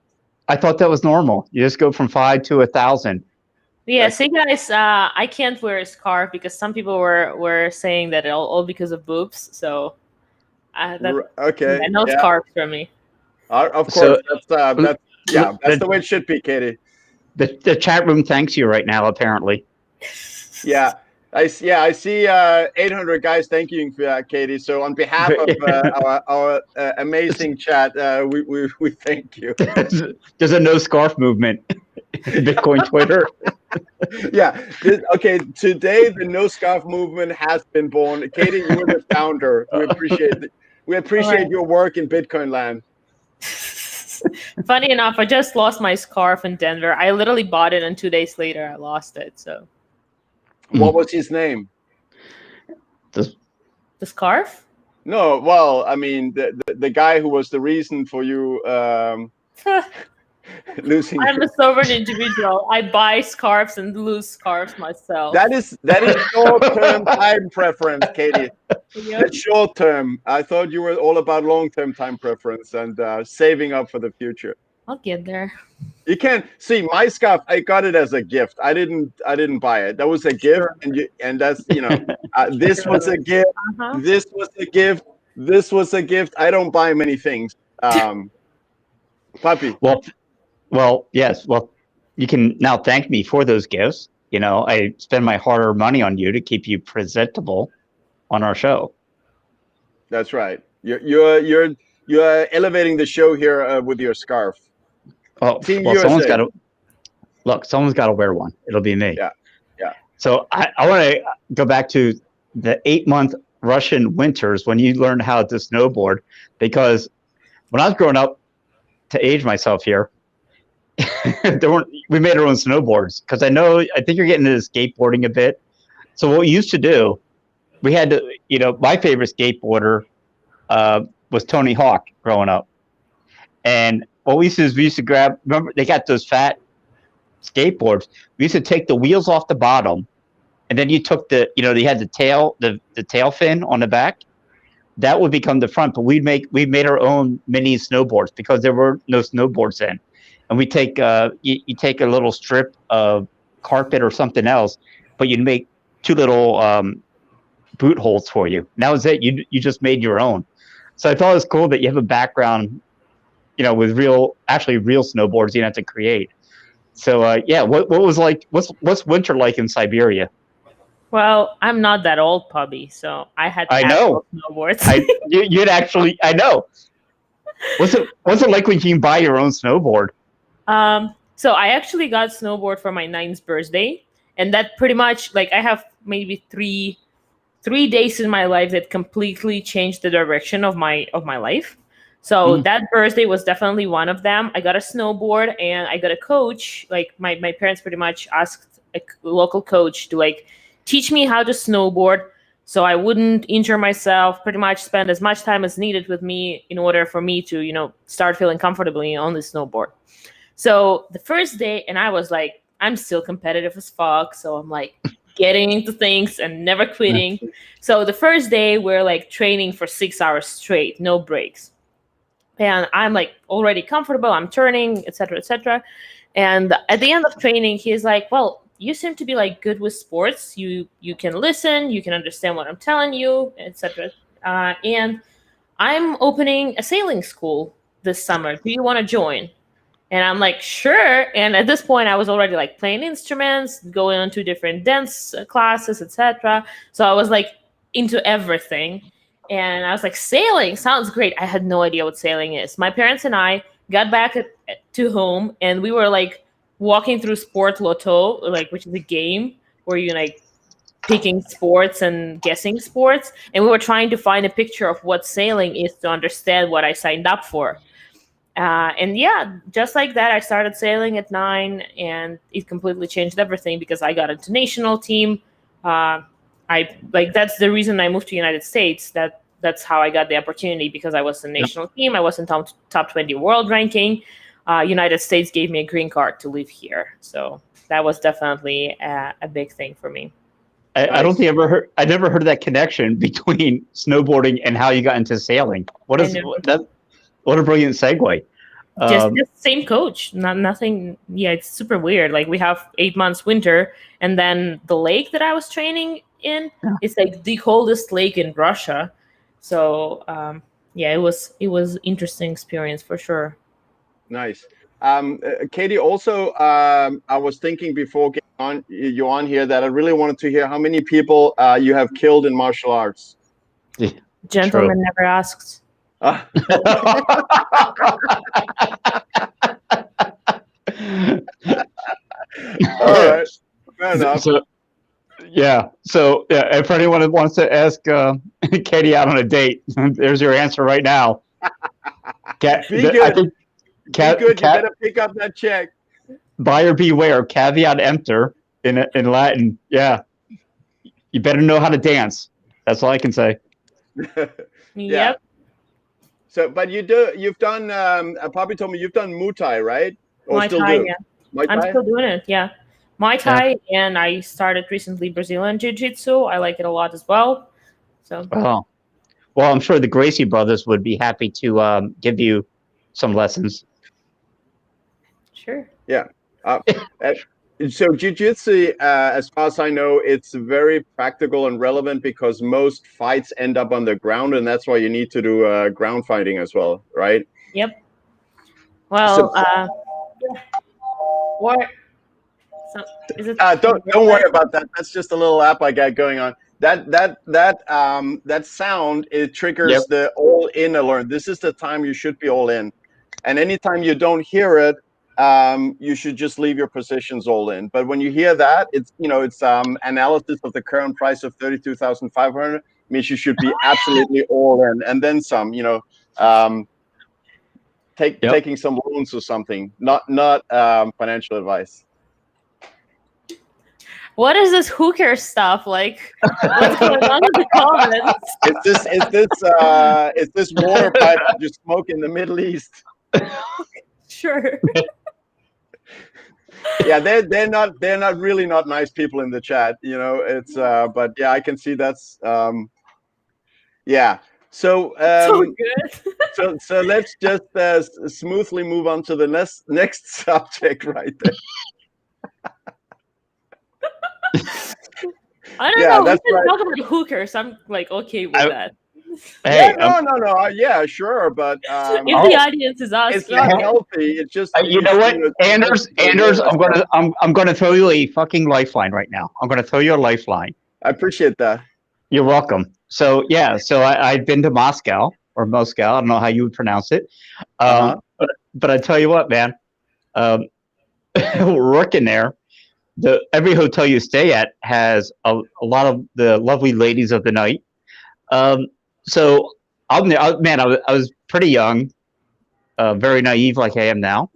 I thought that was normal. You just go from 5 to 1,000. Yeah, see, guys, I can't wear a scarf because some people were saying that all because of boobs. So, okay, no scarf for me. Of course, that's the way it should be, Katie. The chat room thanks you right now, apparently. Yeah, I see 800 guys thanking you, Katie. So on behalf of our amazing chat, we thank you. There's a no scarf movement in Bitcoin Twitter. Yeah. Okay. Today, the no scarf movement has been born. Katie, you're the founder. We appreciate it. We appreciate your work in Bitcoin land. Funny enough, I just lost my scarf in Denver. I literally bought it, and 2 days later, I lost it. So, What was his name? the scarf? No, well, I mean, the guy who was the reason for you losing. I'm a sovereign individual. I buy scarves and lose scarves myself. That is short-term time preference, Katie. Yep. That's short-term. I thought you were all about long-term time preference and saving up for the future. I'll get there. You can see my scarf. I got it as a gift. I didn't buy it. That was a gift, and that's this was a gift. Uh-huh. This was a gift. This was a gift. I don't buy many things. Puppy. Well, yes. Well, you can now thank me for those gifts. I spend my hard-earned money on you to keep you presentable on our show. That's right. You're elevating the show here with your scarf. Oh, Team well, USA. someone's got to wear one. It'll be me. Yeah. So I want to go back to the 8-month Russian winters when you learned how to snowboard, because when I was growing up, to age myself here, we made our own snowboards, because I think you're getting into skateboarding a bit. So what we used to do, we had to, my favorite skateboarder was Tony Hawk growing up. And what we used to do is we used to grab, remember, they got those fat skateboards. We used to take the wheels off the bottom, and then you took they had the tail, the tail fin on the back. That would become the front, but we made our own mini snowboards because there were no snowboards then. And we take you take a little strip of carpet or something else, but you'd make 2 little boot holes for you. And that was it. You just made your own. So I thought it was cool that you have a background, with real snowboards you didn't have to create. So what was like? What's winter like in Siberia? Well, I'm not that old, Pubby, so I had I know snowboards. You'd actually, I know. What's it like when you can buy your own snowboard? So I actually got snowboard for my 9th birthday, and that pretty much, like, I have maybe three days in my life that completely changed the direction of my life. So that birthday was definitely one of them. I got a snowboard and I got a coach. Like my parents pretty much asked a local coach to teach me how to snowboard so I wouldn't injure myself, pretty much spend as much time as needed with me in order for me to, start feeling comfortably on the snowboard. So the first day, and I was like, I'm still competitive as fuck. So I'm getting into things and never quitting. So the first day we're training for 6 hours straight, no breaks. And I'm already comfortable. I'm turning, etc., etc. And at the end of training, he's like, well, you seem to be good with sports. You can listen, you can understand what I'm telling you, etc. And I'm opening a sailing school this summer. Do you want to join? And I'm like, sure. And at this point, I was already playing instruments, going on to different dance classes, etc. So I was into everything. And I was like, sailing sounds great. I had no idea what sailing is. My parents and I got back to home, and we were walking through Sport Lotto, which is a game where you picking sports and guessing sports. And we were trying to find a picture of what sailing is to understand what I signed up for. And yeah, just like that, I started sailing at 9, and it completely changed everything because I got into national team. That's the reason I moved to the United States. That's how I got the opportunity, because I was in the national team. I was in top 20 world ranking. United States gave me a green card to live here. So that was definitely a big thing for me. I don't think I never heard of that connection between snowboarding and how you got into sailing. What a brilliant segue. Just the same coach, nothing. Yeah, it's super weird. We have 8 months winter, and then the lake that I was training in, it's the coldest lake in Russia. So it was interesting experience for sure. Nice. Katie, also, I was thinking before getting you on here that I really wanted to hear how many people you have killed in martial arts. Gentleman never asks. All right. Fair enough. So if anyone wants to ask Katie out on a date, there's your answer right now. Be good. You better pick up that check. Buyer beware. Caveat emptor in Latin. Yeah. You better know how to dance. That's all I can say. Yeah. Yep. So, but you've done, Pubby told me you've done Muay Thai, right? Or Muay still Thai, do? yeah. Muay I'm Thai? still doing it, yeah. Muay Thai, and I started recently Brazilian Jiu-Jitsu. I like it a lot as well. So. Oh. Well, I'm sure the Gracie brothers would be happy to give you some lessons. Sure. Yeah. So jiu-jitsu, as far as I know, it's very practical and relevant because most fights end up on the ground, and that's why you need to do ground fighting as well, right? Yep. Well, what? So, is it? Don't worry about that. That's just a little app I got going on. That sound, it triggers the all-in alert. This is the time you should be all in, and anytime you don't hear it, you should just leave your positions all in. But when you hear that, it's analysis of the current price of 32,500 means you should be absolutely all in, and then some. Taking some loans or something, not financial advice. What is this hooker stuff like? What's going on in the comments? It's this water pipe that you smoke in the Middle East. Sure. Yeah, they're not really not nice people in the chat. It's but yeah, I can see that's yeah. So So good. so let's just smoothly move on to the next subject right there. I don't know. We can talk about hookers. I'm like okay with that. Hey, no. Yeah, sure, but if the audience is asking, it's not healthy. It just you know what, Anders, I'm going to throw you a fucking lifeline right now. I'm going to throw you a lifeline. I appreciate that. You're welcome. So yeah, I've been to Moscow. I don't know how you would pronounce it, but I tell you what, man, working there. Every hotel you stay at has a lot of the lovely ladies of the night. So I'm there. I was pretty young, very naive, like I am now.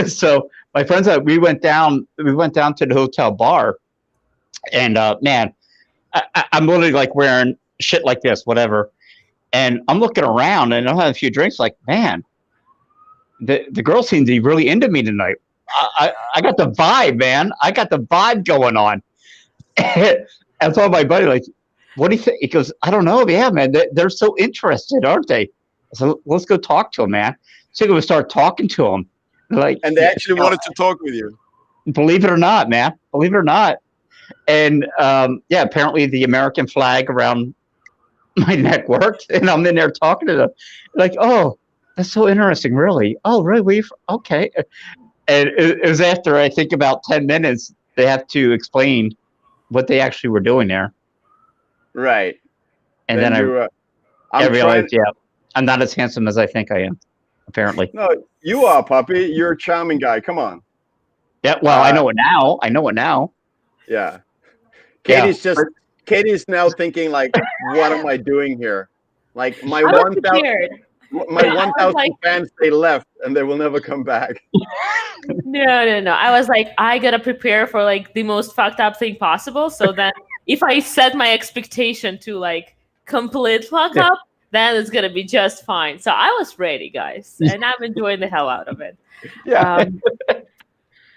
So my friends, we went down to the hotel bar, and man, I'm literally like wearing shit like this, whatever. And I'm looking around, and I'm having a few drinks. Like, man, the girls seem to be really into me tonight. I got the vibe, man. I got the vibe going on. And I told my buddy, like, what do you think? He goes, I don't know. Yeah, man, they're so interested, aren't they? So let's go talk to them, man. So we start talking to them. And they actually wanted to talk with you. Believe it or not, man. Believe it or not. And yeah, apparently the American flag around my neck worked. And I'm in there talking to them. Like, oh, that's so interesting, really. Oh, really? Okay. And it was after, I think, about 10 minutes, they have to explain what they actually were doing there. Right. And then I realized, yeah, I'm not as handsome as I think I am, apparently. No, you are, Puppy. You're a charming guy. Come on. Yeah, well, I know it now. Yeah. Katie's now thinking, like, what am I doing here? Like, my 1,000 fans, they left and they will never come back. No. I was like, I gotta prepare for like the most fucked up thing possible. So then if I set my expectation to like complete fuck up, then it's gonna be just fine. So I was ready, guys, and I'm enjoying the hell out of it. Yeah.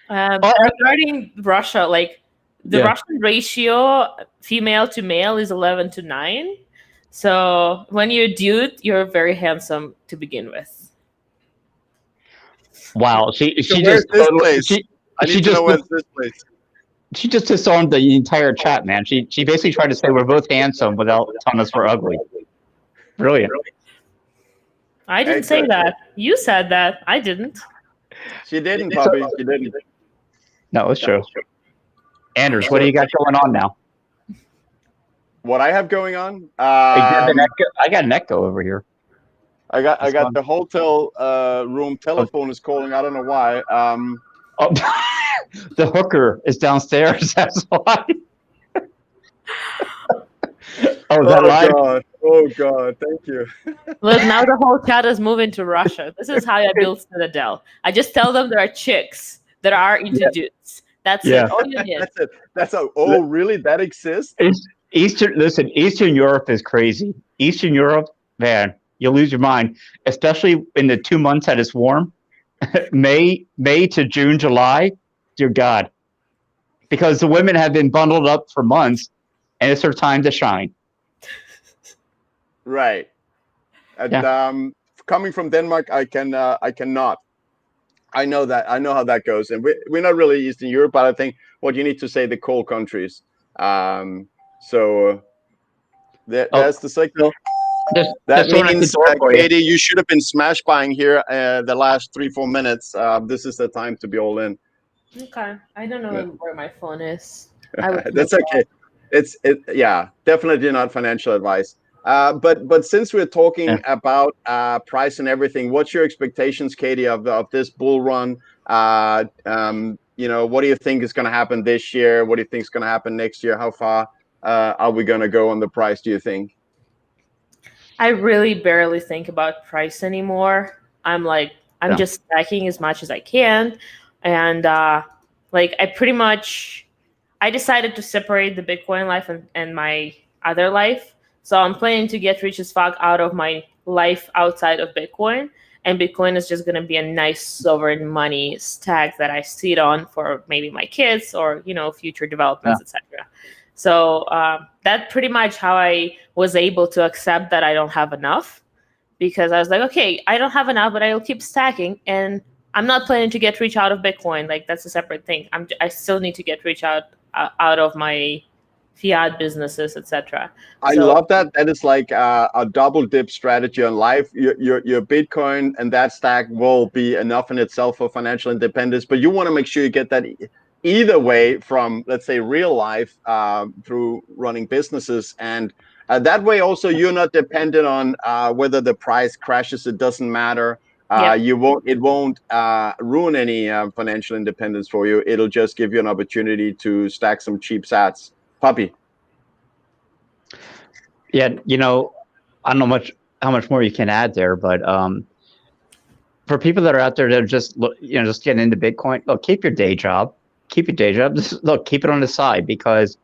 Regarding Russia, like the Russian ratio female to male is 11-9. So when you're a dude, you're very handsome to begin with. Wow, she just disarmed the entire chat, man. She basically tried to say we're both handsome without telling us we're ugly. Brilliant. I didn't say that. You said that. I didn't. She didn't, Puppy. She didn't. No, it's true. Anders, what do you got going on now? What I have going on? I got an echo over here. I got the hotel room telephone is calling. I don't know why. The hooker is downstairs. That's why. Oh, is that live? God. Oh God, thank you. Look, now the whole chat is moving to Russia. This is how I build Citadel. I just tell them there are chicks that are into Yeah. dudes. That's Yeah. it. All you need. That's it. That's a. Oh, really? That exists? Eastern Europe is crazy. Eastern Europe, man, you'll lose your mind, especially in the 2 months that it's warm. May to June, July, dear God, because the women have been bundled up for months, and it's their time to shine. Right. And, Yeah. coming from Denmark, I cannot. I know that. I know how that goes, and we're not really Eastern Europe, but I think what you need to say the cold countries. So Oh, there's the signal. there's That someone at the means, door for you. Katie, you should have been smash buying here the last 3-4 minutes. This is the time to be all in. Okay. I don't Yeah. know where my phone is. I would That's look okay. Yeah, definitely not financial advice. But since we're Yeah. talking about price and everything, what's your expectations, Katie, of this bull run? What do you think is going to happen this year? What do you think is going to happen next year? How far are we going to go on the price, do you think? I really barely think about price anymore. I'm Yeah. just stacking as much as I can. And I decided to separate the Bitcoin life and my other life. So I'm planning to get rich as fuck out of my life outside of Bitcoin. And Bitcoin is just going to be a nice sovereign money stack that I sit on for maybe my kids or, future developments, etc. So that's pretty much how I was able to accept that I don't have enough, because I was like, okay, I don't have enough, but I'll keep stacking, and I'm not planning to get rich out of Bitcoin. Like, that's a separate thing. I still need to get rich out of my fiat businesses, etc. I love that. That is like a double dip strategy on life. Your Bitcoin and that stack will be enough in itself for financial independence, but you want to make sure you get that either way from, let's say, real life through running businesses, and that way also you're not dependent on whether the price crashes. It doesn't matter. Yeah. It won't ruin any financial independence for you. It'll just give you an opportunity to stack some cheap sats. Puppy. Yeah. I don't know how much more you can add there, but for people that are out there that are just just getting into Bitcoin, look, keep your day job. Keep your day job. Look, keep it on the side, because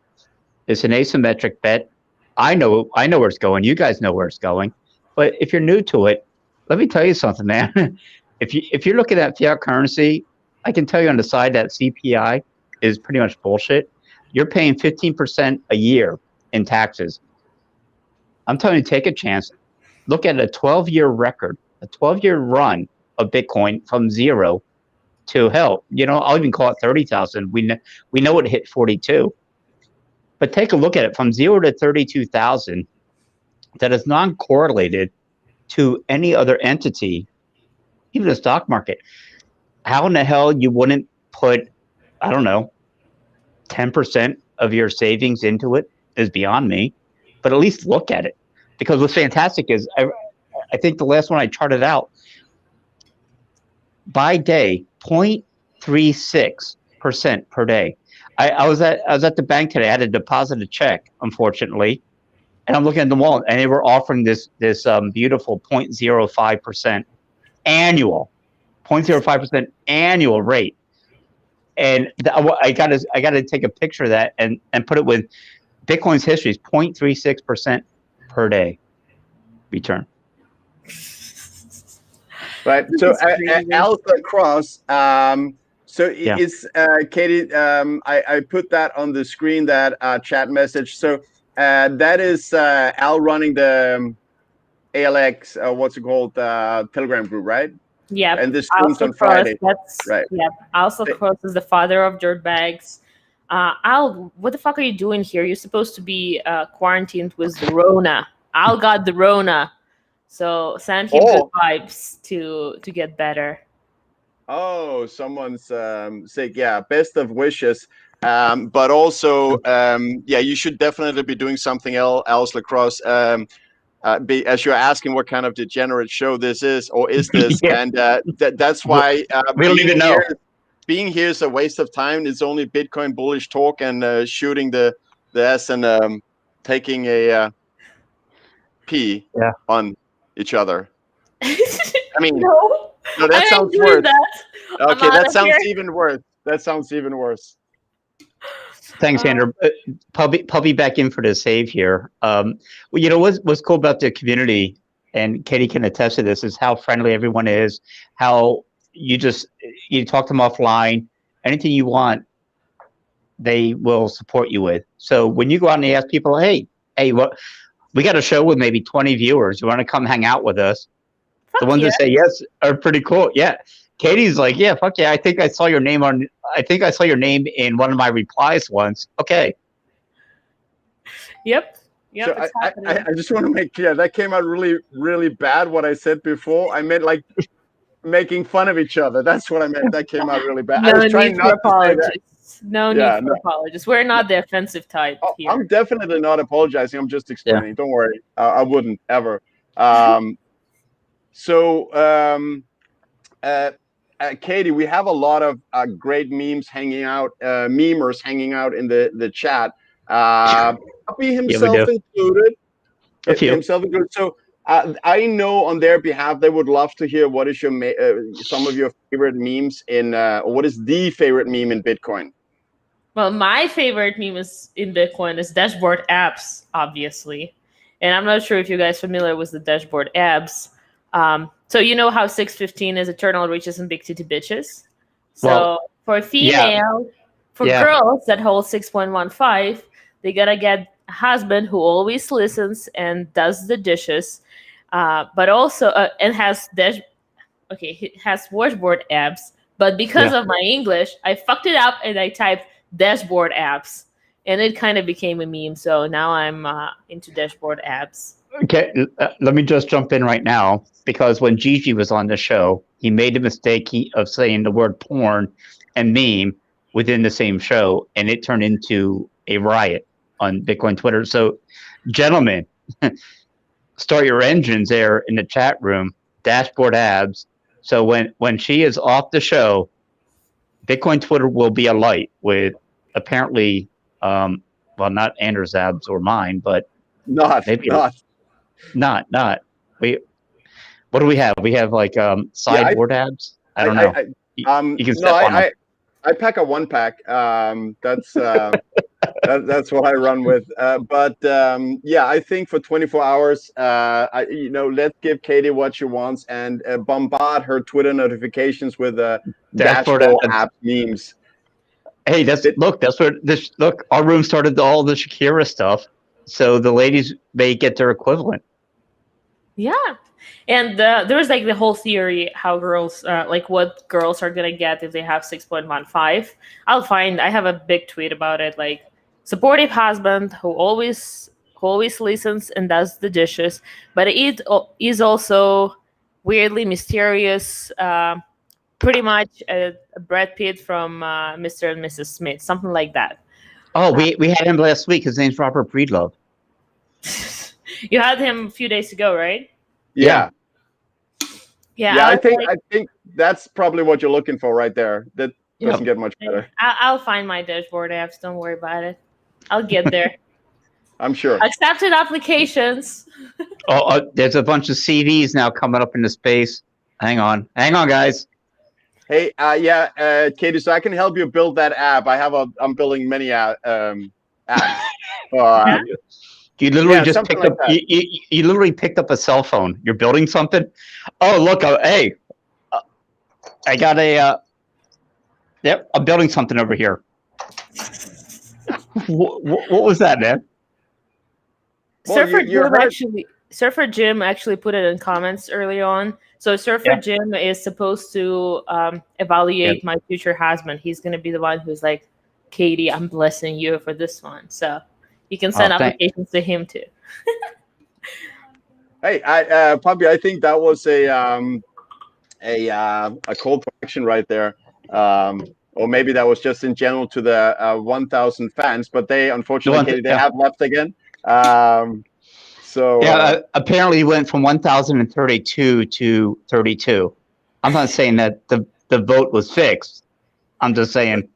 it's an asymmetric bet. I know where it's going. You guys know where it's going. But if you're new to it, let me tell you something, man. If you're looking at fiat currency, I can tell you on the side that CPI is pretty much bullshit. You're paying 15% a year in taxes. I'm telling you, take a chance. Look at a 12-year record, a 12-year run of Bitcoin from zero to hell. I'll even call it 30,000. We know it hit 42. But take a look at it from zero to 32,000. That is non-correlated to any other entity, even the stock market. How in the hell you wouldn't put, I don't know, 10% of your savings into it is beyond me. But at least look at it. Because what's fantastic is, I think the last one I charted out, by day, 0.36% per day. I was at the bank today. I had to deposit a check, unfortunately. And I'm looking at the wall, and they were offering this beautiful 0.05% annual, 0.05% annual rate. And I gotta take a picture of that and put it with Bitcoin's history is 0.36% per day return. Right. So Alpha Cross. Yeah. It's Katie. I put that on the screen, that chat message. So that is Al running the ALX. What's it called? Telegram group, right? Yeah. And this stream's on Friday. Right. Yeah. Also, Cross is the father of dirtbags. Al, what the fuck are you doing here? You're supposed to be quarantined with the Rona. Al got the Rona. So send him good vibes to get better. Oh, someone's sick. Yeah, best of wishes. But also, yeah, you should definitely be doing something else, Lacrosse. As you're asking what kind of degenerate show this is, or is this? Yeah. And that's why we don't even know. Being here is a waste of time. It's only Bitcoin bullish talk and shooting the S and taking a pee Yeah. on each other. I mean, No, no, that I sounds ain't doing worse. that. I'm Okay, out that of sounds here. even worse. That sounds even worse. Thanks, Andrew. Pubby back in for the save here. Well, what's cool about the community, and Katie can attest to this, is how friendly everyone is. How you talk to them offline. Anything you want, they will support you with. So when you go out and you ask people, hey, what we got a show with maybe 20 viewers. You want to come hang out with us? The Fuck ones yeah. that say yes are pretty cool. Yeah. Katie's like, yeah, fuck yeah. I think I saw your name in one of my replies once. Okay. Yep. So It's happening. I just want to make clear that came out really, really bad. What I said before, I meant like making fun of each other. That's what I meant. That came out really bad. I No was trying need for not to say that. apologies. No Yeah, need no. for apologies. We're not the offensive type here. I'm definitely not apologizing. I'm just explaining. Yeah. Don't worry. I wouldn't ever. So, Katie, we have a lot of great memes hanging out, memers hanging out in the chat. Puppy Yeah, we himself do. included. A few. So I know on their behalf they would love to hear what is your some of your favorite memes or what is the favorite meme in Bitcoin. Well, my favorite meme in Bitcoin is dashboard apps, obviously. And I'm not sure if you guys are familiar with the dashboard apps. So you know how 615 is eternal riches and big titty bitches. So Well, for female, for girls that hold 6.15, they gotta get a husband who always listens and does the dishes, but also and has he has washboard apps. But because of my English, I fucked it up and I typed dashboard apps, and it kind of became a meme. So now I'm into dashboard apps. Okay, let me just jump in right now, because when Gigi was on the show, he made the mistake of saying the word porn and meme within the same show, and it turned into a riot on Bitcoin Twitter. So, gentlemen, start your engines there in the chat room, dashboard abs. So when she is off the show, Bitcoin Twitter will be alight with apparently, well, not Andrew's abs or mine, but maybe not. What do we have? We have like sideboard abs. I don't know. You can step on them. I pack a one pack. That's that's what I run with. But I think for 24 hours, let's give Katie what she wants and bombard her Twitter notifications with dashboard app memes. Hey, look. Our room started all the Shakira stuff, so the ladies may get their equivalent. Yeah. And there was like the whole theory how girls, like what girls are going to get if they have 6.15. I have a big tweet about it, like supportive husband who always listens and does the dishes, but it is also weirdly mysterious, pretty much a Brad Pitt from Mr. and Mrs. Smith, something like that. Oh, we had him last week. His name's Robert Breedlove. You had him a few days ago, right? Yeah. I think that's probably what you're looking for right there. That doesn't get much better. I'll find my dashboard apps. Don't worry about it. I'll get there. I'm sure. Accepted applications. There's a bunch of CVs now coming up into space. Hang on, guys. Hey, Katie, so I can help you build that app. I'm building many apps. You literally just picked up. You literally picked up a cell phone. You're building something. Oh, look! Hey, I got a. Yep, I'm building something over here. What was that, man? Surfer Jim actually put it in comments early on. So Surfer Jim is supposed to evaluate my future husband. He's going to be the one who's like, Katie, I'm blessing you for this one. So you can send applications to him too. Hey, Pubby, I think that was a call to action right there. Or maybe that was just in general to the 1,000 fans, but they unfortunately they have left again. Apparently he went from 1,032 to 32. I'm not saying that the vote was fixed. I'm just saying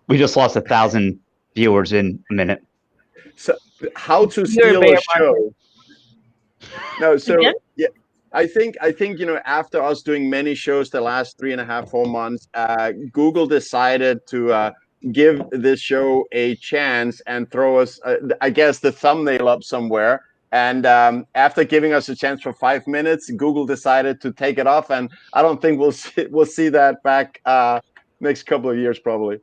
we just lost 1,000 viewers in a minute. So how to steal a show? No, so Again? yeah, I think after us doing many shows the last 3.5, 4 months, Google decided to give this show a chance and throw us, I guess, the thumbnail up somewhere. And after giving us a chance for 5 minutes, Google decided to take it off, and I don't think we'll see that back next couple of years probably.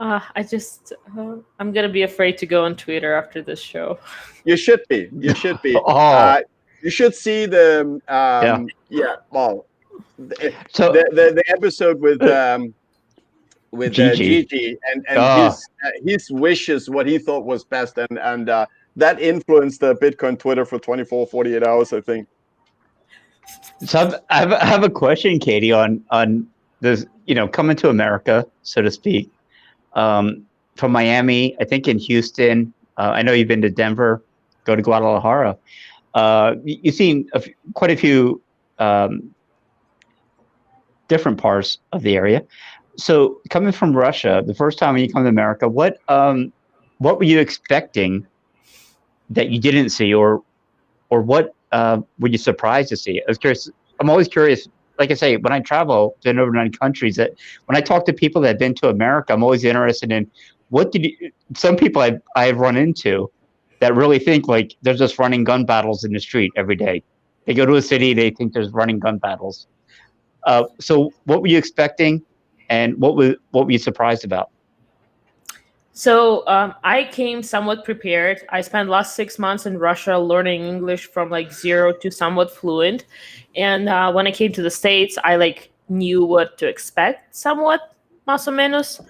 I'm gonna be afraid to go on Twitter after this show. You should be. You should be. Oh, You should see the well, so the episode with Gigi. Gigi and his wishes, what he thought was best, and that influenced the Bitcoin Twitter for 24, 48 hours, I think. So I have a question, Katie, on this, coming to America, so to speak, from Miami, I think in Houston. I know you've been to Denver, go to Guadalajara. You've seen quite a few different parts of the area. So coming from Russia, the first time when you come to America, what were you expecting that you didn't see, or what were you surprised to see? I was curious. I'm always curious. Like I say, when I travel to over 9 countries, that when I talk to people that have been to America, I'm always interested in some people I've run into that really think like there's just running gun battles in the street every day. They go to a city, they think there's running gun battles. So what were you expecting, and what were you surprised about? So I came somewhat prepared. I spent last 6 months in Russia learning English from like zero to somewhat fluent. And when I came to the States, I knew what to expect somewhat, más o menos.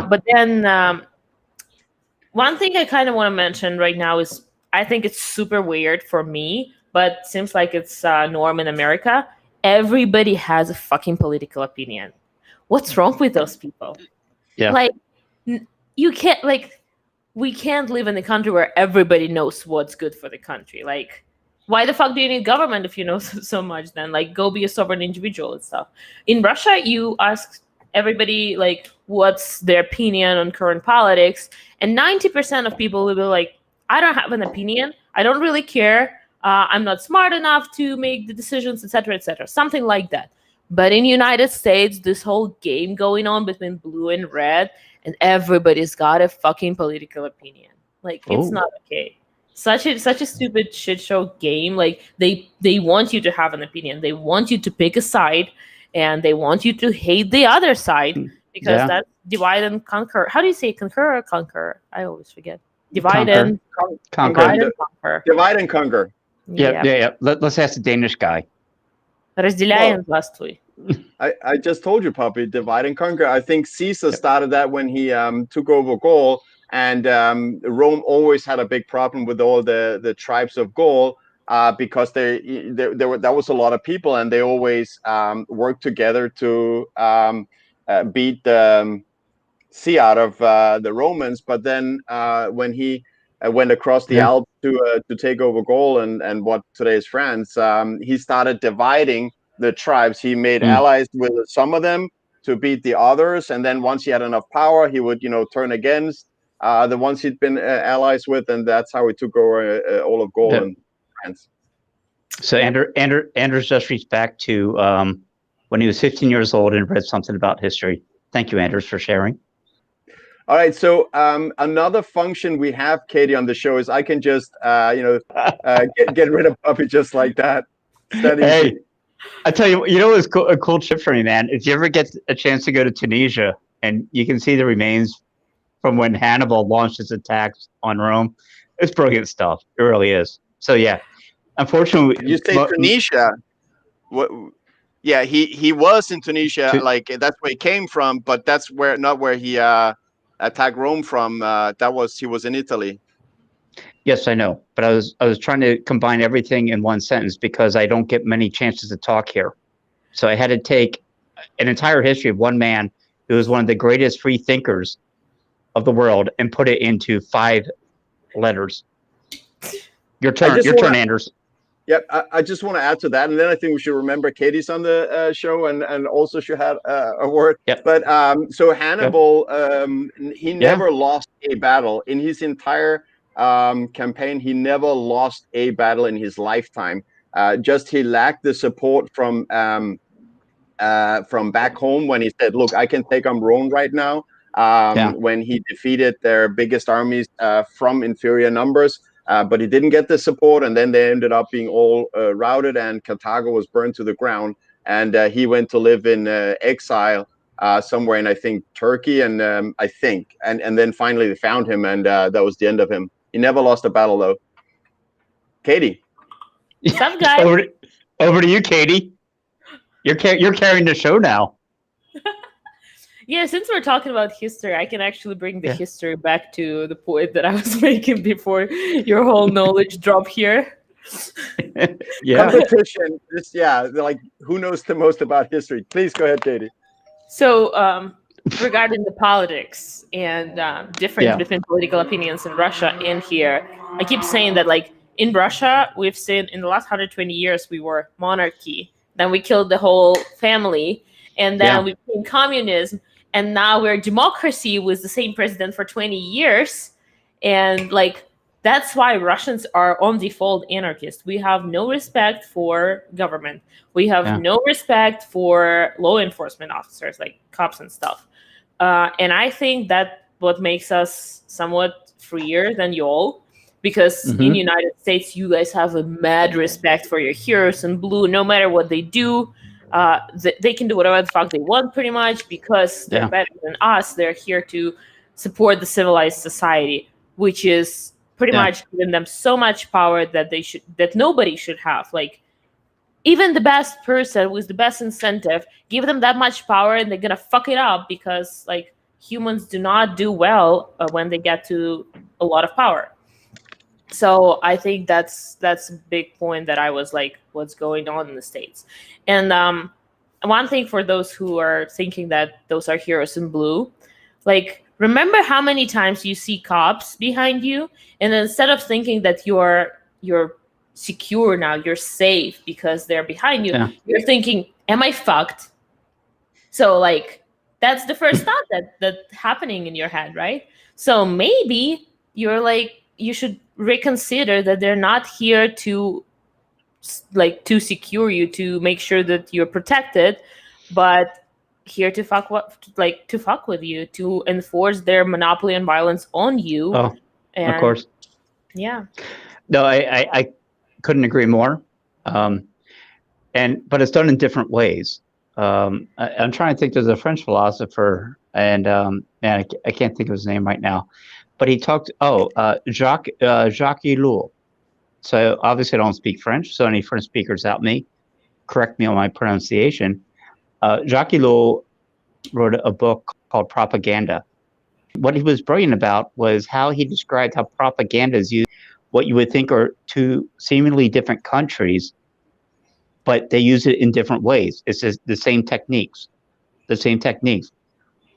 But then one thing I kind of want to mention right now is I think it's super weird for me, but seems like it's norm in America. Everybody has a fucking political opinion. What's wrong with those people? Yeah. You can't we can't live in a country where everybody knows what's good for the country. Like, why the fuck do you need government if you know so much? Then go be a sovereign individual and stuff. In Russia, you ask everybody what's their opinion on current politics, and 90% of people will be like, I don't have an opinion. I don't really care. I'm not smart enough to make the decisions, etc., etc. Something like that. But in the United States, this whole game going on between blue and red, and everybody's got a fucking political opinion. It's not okay. Such a stupid shit show game. They want you to have an opinion. They want you to pick a side, and they want you to hate the other side because that's divide and conquer. How do you say conquer or conquer? I always forget. Divide and conquer. Divide and conquer. Divide and conquer. Yeah. Let's ask the Danish guy. Разделяй and властвуй. I just told you, Puppy, divide and conquer. I think Caesar started that when he took over Gaul, and Rome always had a big problem with all the tribes of Gaul because there was a lot of people, and they always worked together to beat the sea out of the Romans. But then when he went across the Alps to take over Gaul and what today is France, he started dividing the tribes. He made allies with some of them to beat the others, and then once he had enough power, he would turn against the ones he'd been allies with, and that's how he took over all of Gaul and France. So Anders just reached back to when he was 15 years old and read something about history. Thank you, Anders, for sharing. All right, so another function we have, Katie, on the show is I can just get rid of Puppy just like that. Hey, I tell you, it's a cool trip for me, man. If you ever get a chance to go to Tunisia and you can see the remains from when Hannibal launched his attacks on Rome, it's brilliant stuff. It really is. So yeah, unfortunately, you say Tunisia. What? Yeah, he was in Tunisia, that's where he came from, but that's not where he attacked Rome from. He was in Italy. Yes, I know, but I was trying to combine everything in one sentence because I don't get many chances to talk here. So I had to take an entire history of one man who was one of the greatest free thinkers of the world and put it into 5 letters. Your turn, Anders. Yep, I just want to add to that, and then I think we should remember Katie's on the show, and also should have a word. Yep. But so Hannibal, he never lost a battle in his entire campaign, he never lost a battle in his lifetime. Just he lacked the support from back home when he said, "Look, I can take on Rome right now." When he defeated their biggest armies from inferior numbers, but he didn't get the support, and then they ended up being all routed, and Carthago was burned to the ground, and he went to live in exile somewhere in, I think, Turkey, and and then finally they found him, and that was the end of him. He never lost a battle, though. Katie. What's up, guys? Over to you, Katie. You're carrying the show now. Yeah, since we're talking about history, I can actually bring the history back to the point that I was making before your whole knowledge drop here. Competition. Like, who knows the most about history? Please go ahead, Katie. So, regarding the politics and difference between political opinions in Russia and here, I keep saying that, like, in Russia, we've seen in the last 120 years, we were monarchy. Then we killed the whole family. And then we became communism. And now we're democracy with the same president for 20 years. And, like, that's why Russians are on default anarchists. We have no respect for government. We have no respect for law enforcement officers, like cops and stuff. And I think that what makes us somewhat freer than y'all. Because in the United States, you guys have a mad respect for your heroes in blue. No matter what they do, they can do whatever the fuck they want, pretty much, because they're better than us. They're here to support the civilized society, which is pretty much giving them so much power that nobody should have. Like, even the best person with the best incentive, give them that much power, and they're gonna fuck it up because, like, humans do not do well when they get to a lot of power. So I think that's a big point that I was like, what's going on in the States? And one thing for those who are thinking that those are heroes in blue, like, remember how many times you see cops behind you, and instead of thinking that you're secure now, you're safe because they're behind you, you're thinking, am I fucked? So, like, that's the first thought that's happening in your head, right? So maybe you're like, you should reconsider that they're not here to secure you, to make sure that you're protected, but here to fuck with you, to enforce their monopoly and violence on you. Oh, of course. Yeah. No, I couldn't agree more. But it's done in different ways. I'm trying to think. There's a French philosopher, and I can't think of his name right now. But he talked, Jacques Ellul. So obviously I don't speak French, so any French speakers out me, correct me on my pronunciation. Jacques Ellul wrote a book called Propaganda. What he was brilliant about was how he described how propaganda is used, what you would think are two seemingly different countries, but they use it in different ways. It's just the same techniques.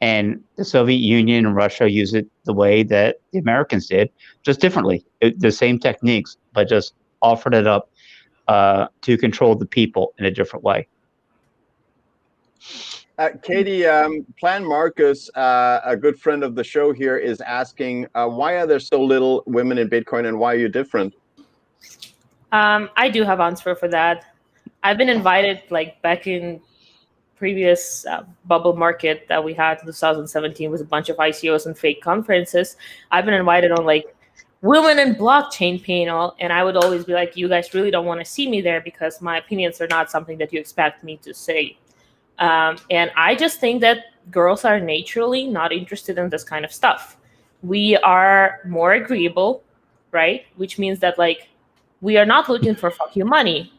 And the Soviet Union and Russia use it the way that the Americans did, just differently. The same techniques, but just offered it up to control the people in a different way. Katie, Plan Marcus, a good friend of the show here, is asking, why are there so little women in Bitcoin, and why are you different? I do have answer for that. I've been invited, like, back in previous bubble market that we had in 2017 with a bunch of ICOs and fake conferences. I've been invited on, like, women in blockchain panel, and I would always be like, you guys really don't want to see me there because my opinions are not something that you expect me to say. And I just think that girls are naturally not interested in this kind of stuff. We are more agreeable, right? Which means that, like, we are not looking for fuck you money.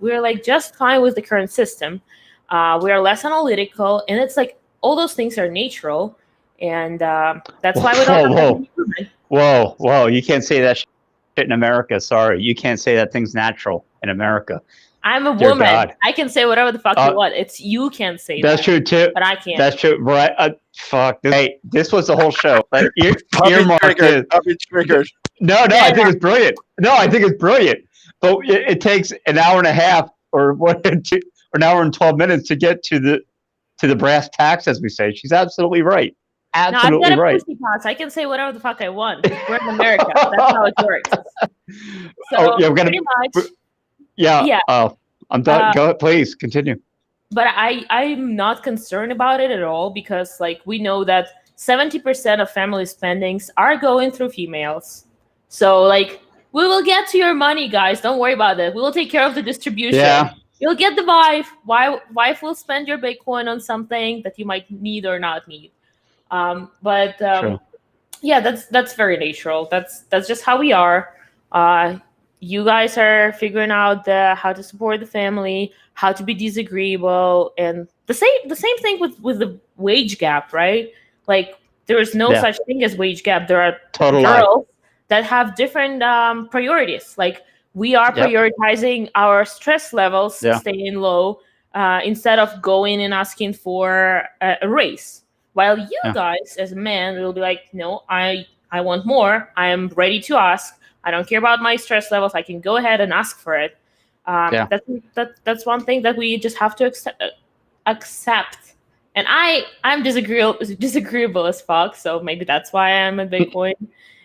We're, like, just fine with the current system. We are less analytical, and it's like all those things are natural, and that's why we don't have any movement. Whoa! You can't say that shit in America. Sorry, you can't say that thing's natural in America. I'm a woman. God. I can say whatever the fuck you want. It's you can't say that's true too. But I can't. That's true, right? Fuck. Hey, this was the whole show. Like, earmark this. Triggered. No, I think it's brilliant. But it takes an hour and a half or an hour and 12 minutes to get to the brass tacks, as we say. She's absolutely right. No, I've got absolutely a right. pussy pass. I can say whatever the fuck I want. We're in America. That's how it works. So Oh, yeah, we're gonna. pretty much, Yeah. yeah. I'm done. Go ahead, please continue. But I'm not concerned about it at all because like we know that 70% of family spendings are going through females. So like we will get to your money, guys. Don't worry about it. We will take care of the distribution. Yeah. You'll get the wife. Wife will spend your Bitcoin on something that you might need or not need. True. Yeah, that's very natural. That's just how we are. You guys are figuring out how to support the family, how to be disagreeable, and the same thing with the wage gap, right? Like there is no Yeah. such thing as wage gap. There are Total girls that have different priorities. Like we are Yep. prioritizing our stress levels Yeah. staying low instead of going and asking for a raise. While you Yeah. guys, as a man, will be like, no, I want more. I am ready to ask. I don't care about my stress levels. I can go ahead and ask for it. Yeah. That's one thing that we just have to accept. And I'm disagreeable as fuck. So maybe that's why I'm a Bitcoin.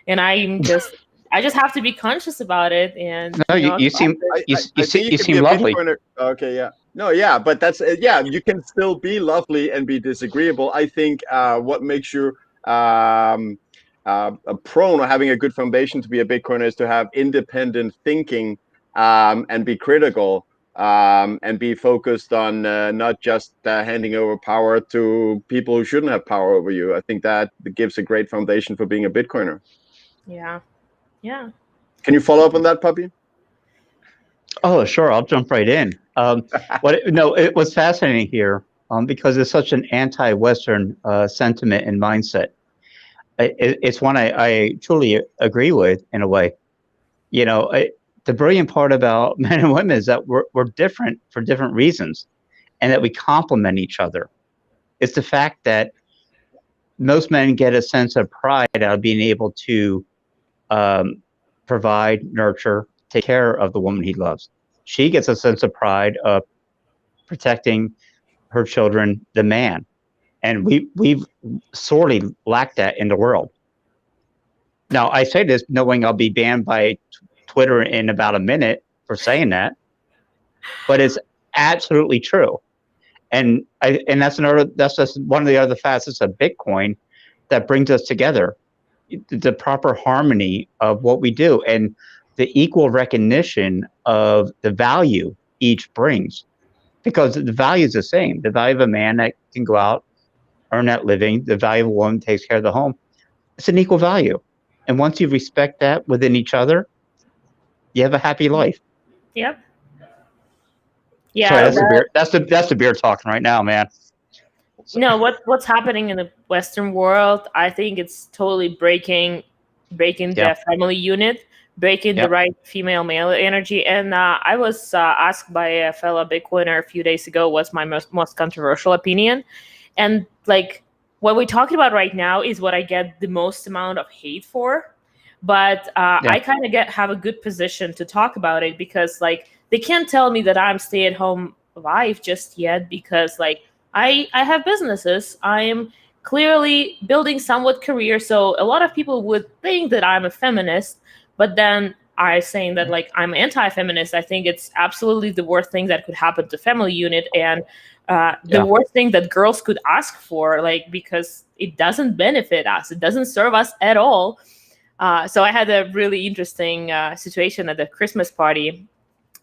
And I just have to be conscious about it. And No, you seem you think you can seem be a lovely. Bitcoiner. Okay, yeah. No, yeah, but that's yeah. You can still be lovely and be disagreeable. I think what makes you prone or having a good foundation to be a Bitcoiner is to have independent thinking and be critical and be focused on not just handing over power to people who shouldn't have power over you. I think that gives a great foundation for being a Bitcoiner. Yeah. Yeah. Can you follow up on that, Puppy? Oh, sure. I'll jump right in. It was fascinating here because it's such an anti-Western sentiment and mindset. It's one I truly agree with in a way. You know, the brilliant part about men and women is that we're different for different reasons and that we complement each other. It's the fact that most men get a sense of pride out of being able to provide, nurture, take care of the woman he loves. She gets a sense of pride of protecting her children, the man. And we've sorely lacked that in the world. Now, I say this knowing I'll be banned by Twitter in about a minute for saying that, but it's absolutely true. And that's just one of the other facets of Bitcoin that brings us together, the proper harmony of what we do and the equal recognition of the value each brings, because the value is the same. The value of a man that can go out, earn that living, the value of a woman takes care of the home. It's an equal value. And once you respect that within each other, you have a happy life. Yep. Yeah. Sorry, that's the beer. That's the beer talking right now, man. No, what's happening in the Western world? I think it's totally breaking the family unit, breaking the right female-male energy. And I was asked by a fellow Bitcoiner a few days ago what's my most controversial opinion, and like what we're talking about right now is what I get the most amount of hate for. But I kind of have a good position to talk about it because like they can't tell me that I'm stay-at-home wife just yet because like I have businesses. I am clearly building somewhat career. So a lot of people would think that I'm a feminist, but then I saying that like I'm anti-feminist. I think it's absolutely the worst thing that could happen to family unit and the worst thing that girls could ask for, like because it doesn't benefit us. It doesn't serve us at all. So I had a really interesting situation at the Christmas party.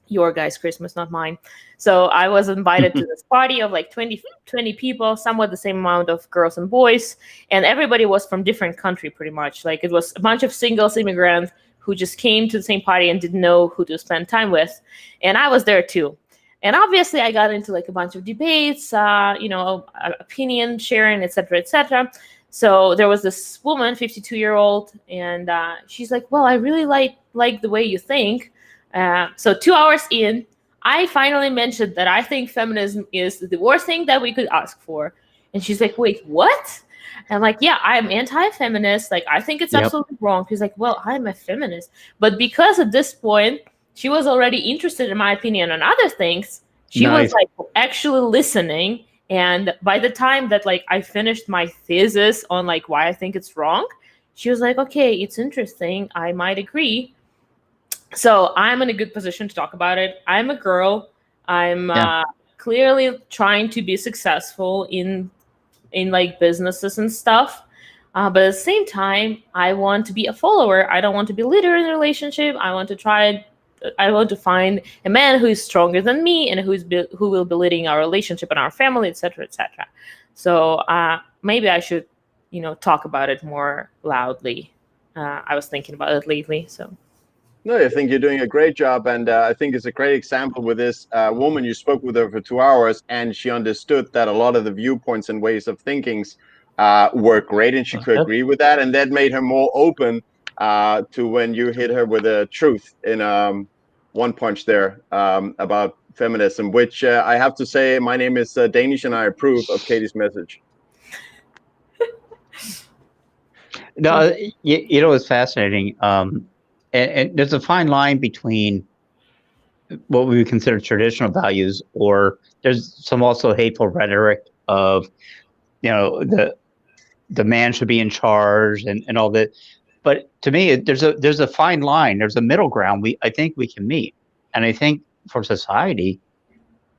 Your guys' Christmas, not mine. So I was invited to this party of like 20 people, somewhat the same amount of girls and boys. And everybody was from different country pretty much. Like it was a bunch of singles immigrants who just came to the same party and didn't know who to spend time with. And I was there too. And obviously I got into like a bunch of debates, opinion sharing, etc., etc. So there was this woman, 52-year-old, and she's like, well, I really like the way you think. So 2 hours in, I finally mentioned that I think feminism is the worst thing that we could ask for. And she's like, wait, what? And I'm like, yeah, I'm anti-feminist. Like, I think it's absolutely wrong. She's like, well, I'm a feminist. But because at this point, she was already interested in my opinion on other things, she was like actually listening And by the time that like I finished my thesis on like why I think it's wrong, she was like, okay, it's interesting, I might agree. So I'm in a good position to talk about it. I'm a girl. I'm clearly trying to be successful in like businesses and stuff. But at the same time, I want to be a follower. I don't want to be leader in a relationship. I want to find a man who is stronger than me and who will be leading our relationship and our family, etc., etc. So maybe I should, talk about it more loudly. I was thinking about it lately. So. No, I think you're doing a great job, and I think it's a great example with this woman. You spoke with her for 2 hours, and she understood that a lot of the viewpoints and ways of thinkings were great, and she could agree with that, and that made her more open to when you hit her with a truth in one punch there about feminism. Which I have to say, my name is Danish, and I approve of Katie's message. No, it's fascinating. And there's a fine line between what we would consider traditional values, or there's some also hateful rhetoric of, the man should be in charge and all that. But to me, there's a fine line. There's a middle ground I think we can meet. And I think for society,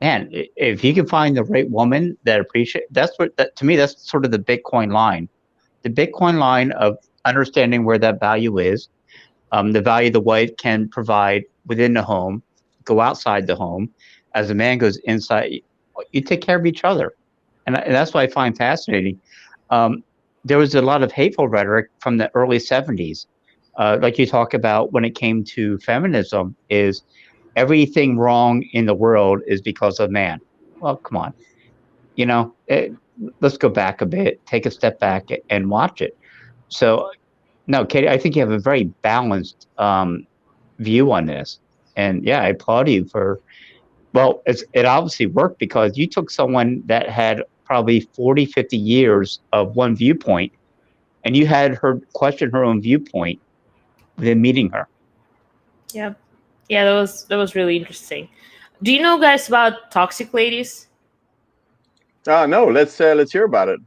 man, if you can find the right woman that appreciates, to me, that's sort of the Bitcoin line. The Bitcoin line of understanding where that value is. The value the wife can provide within the home, go outside the home. As a man goes inside, you take care of each other. And that's what I find fascinating. There was a lot of hateful rhetoric from the early 70s. Like you talk about when it came to feminism, is everything wrong in the world is because of man. Well, come on. Let's go back a bit, take a step back and watch it. So, no, Katie, I think you have a very balanced view on this. And yeah, I applaud you for, well, it obviously worked because you took someone that had probably 40, 50 years of one viewpoint, and you had her question her own viewpoint within meeting her. Yeah. Yeah, that was really interesting. Do you know, guys, about toxic ladies? No, let's hear about it.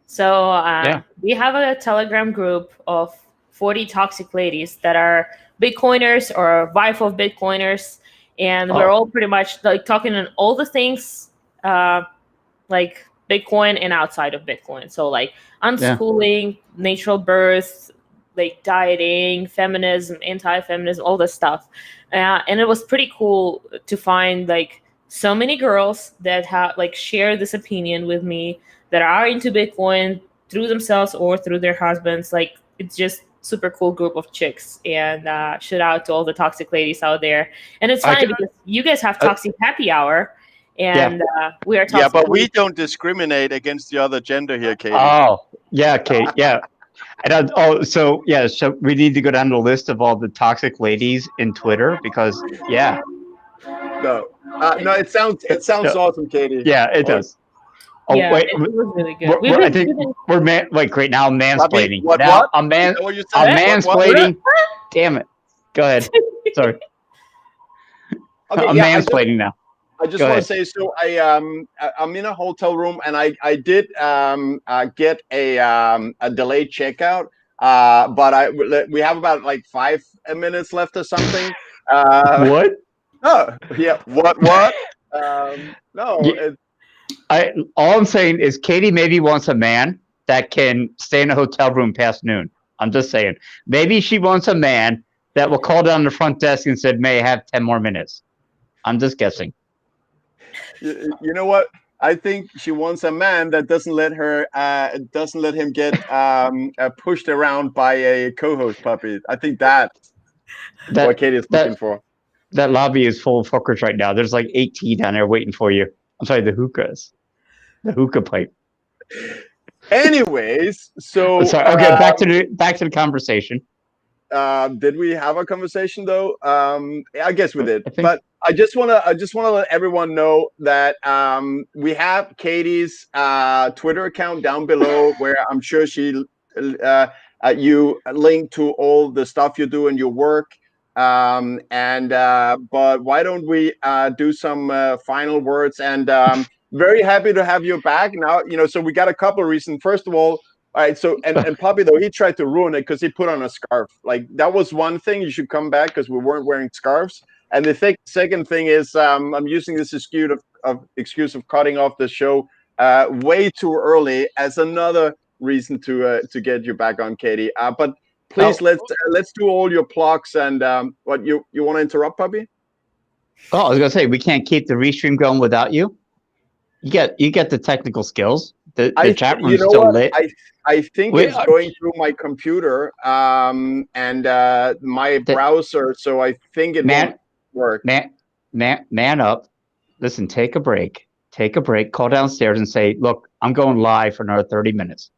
So we have a Telegram group of 40 toxic ladies that are Bitcoiners or wife of Bitcoiners, and we're all pretty much like talking on all the things like Bitcoin and outside of Bitcoin. So like unschooling, natural birth, like dieting, feminism, anti-feminism, all this stuff. And it was pretty cool to find like so many girls that have like share this opinion with me, that are into Bitcoin through themselves or through their husbands. Like, it's just super cool group of chicks. And shout out to all the toxic ladies out there. And it's funny because you guys have toxic happy hour, and we are toxic. Yeah, but we don't discriminate against the other gender here, Katie. Oh, yeah, Katie. Yeah. And so we need to go down the list of all the toxic ladies in Twitter because no, it sounds awesome, Katie. Yeah, it does. Oh yeah, wait, it was really good. I think we're great now. I'm mansplaining. What? I'm mansplaining. Damn it. Go ahead. Sorry. Okay, I'm mansplaining now. I just want to say, so I'm in a hotel room, and I did get a delayed checkout, but we have about like 5 minutes left or something. What? Oh, yeah. What? No. All I'm saying is Katie maybe wants a man that can stay in a hotel room past noon. I'm just saying. Maybe she wants a man that will call down the front desk and said, "May I have 10 more minutes?" I'm just guessing. You know what? I think she wants a man that doesn't let him get pushed around by a co-host puppy. I think that's what Katie is looking for. That lobby is full of hookers right now. There's like 18 down there waiting for you. I'm sorry, the hookahs. The hookah pipe. Anyways, so sorry. Okay, back to the conversation. Did we have a conversation though? I guess we did. But I just wanna let everyone know that we have Katie's Twitter account down below, where I'm sure you link to all the stuff you do in your work. But why don't we do some final words, and very happy to have you back now. So we got a couple of reasons. First of all right, so and Pubby, though, he tried to ruin it because he put on a scarf. Like, that was one thing. You should come back because we weren't wearing scarves. And the second thing is, I'm using this excuse of cutting off the show way too early as another reason to get you back on, Katie. But please, let's do all your plugs. And what you want to interrupt, Pubby? Oh, I was gonna say, we can't keep the restream going without you. You get the technical skills. The chat room's still lit. I think it's going through my computer and my browser, so I think it won't work. Man up. Listen, take a break. Call downstairs and say, look, I'm going live for another 30 minutes.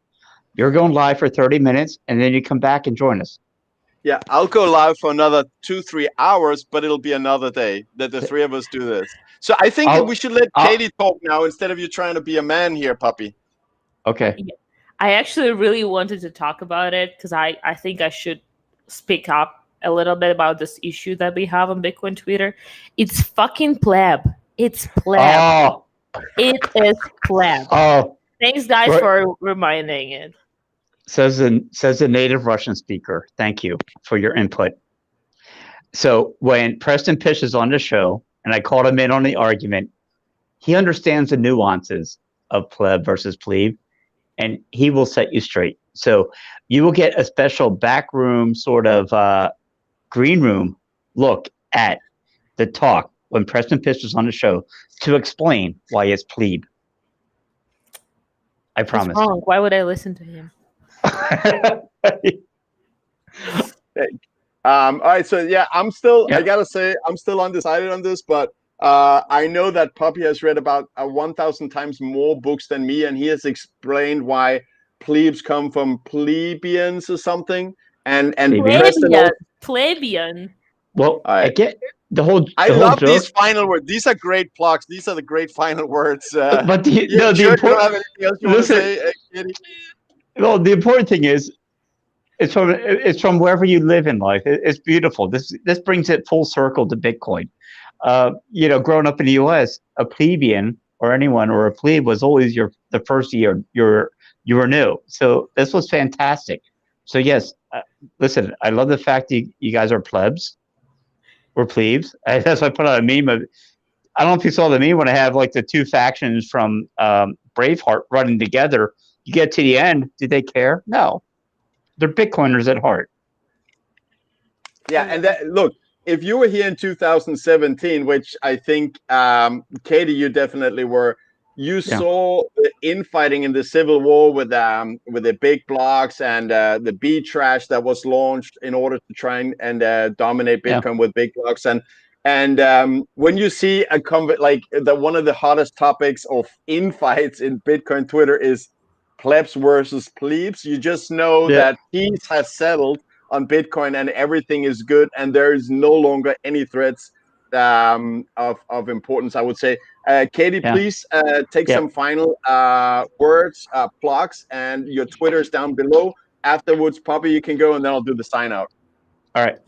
You're going live for 30 minutes, and then you come back and join us. Yeah, I'll go live for another 2-3 hours, but it'll be another day that the three of us do this. So I think we should let Katie talk now instead of you trying to be a man here, Puppy. Okay. I actually really wanted to talk about it because I think I should speak up a little bit about this issue that we have on Bitcoin Twitter. It's fucking pleb. It's pleb. Oh. It is pleb. Oh. Thanks, guys, for reminding it. Says the native Russian speaker. Thank you for your input. So when Preston Pish is on the show, and I called him in on the argument, he understands the nuances of pleb versus plebe, and he will set you straight. So you will get a special backroom sort of green room look at the talk when Preston Pish is on the show to explain why it's plebe. I promise. What's wrong? Why would I listen to him? All right, so yeah, I gotta say, I'm still undecided on this, but I know that Puppy has read about 1,000 times more books than me, and he has explained why plebes come from plebeians or something, and plebeian. Well, I get the whole. I love these final words. These are great plugs. These are the great final words. But the important. You don't have anything else you want to say, Katie? Well, the important thing is, it's from wherever you live in life. It's beautiful. This brings it full circle to Bitcoin. Growing up in the U.S., a plebeian or anyone or a plebe was always the first year you were new. So this was fantastic. So yes, listen, I love the fact that you guys are plebs or plebes. That's why I put out a meme of. I don't know if you saw the meme when I have like the two factions from Braveheart running together. You get to the end, do they care? No. They're Bitcoiners at heart. Yeah, and look, if you were here in 2017, which I think, Katie, you definitely were, you saw the infighting in the Civil War with the big blocks and the B trash that was launched in order to try and dominate Bitcoin with big blocks. And when you see one of the hottest topics of infights in Bitcoin Twitter is plebs versus plebes, you just know that peace has settled on Bitcoin and everything is good, and there is no longer any threats of importance, I would say. Katie, please take some final words, plugs, and your Twitter's down below. Afterwards, Poppy, you can go, and then I'll do the sign out. All right.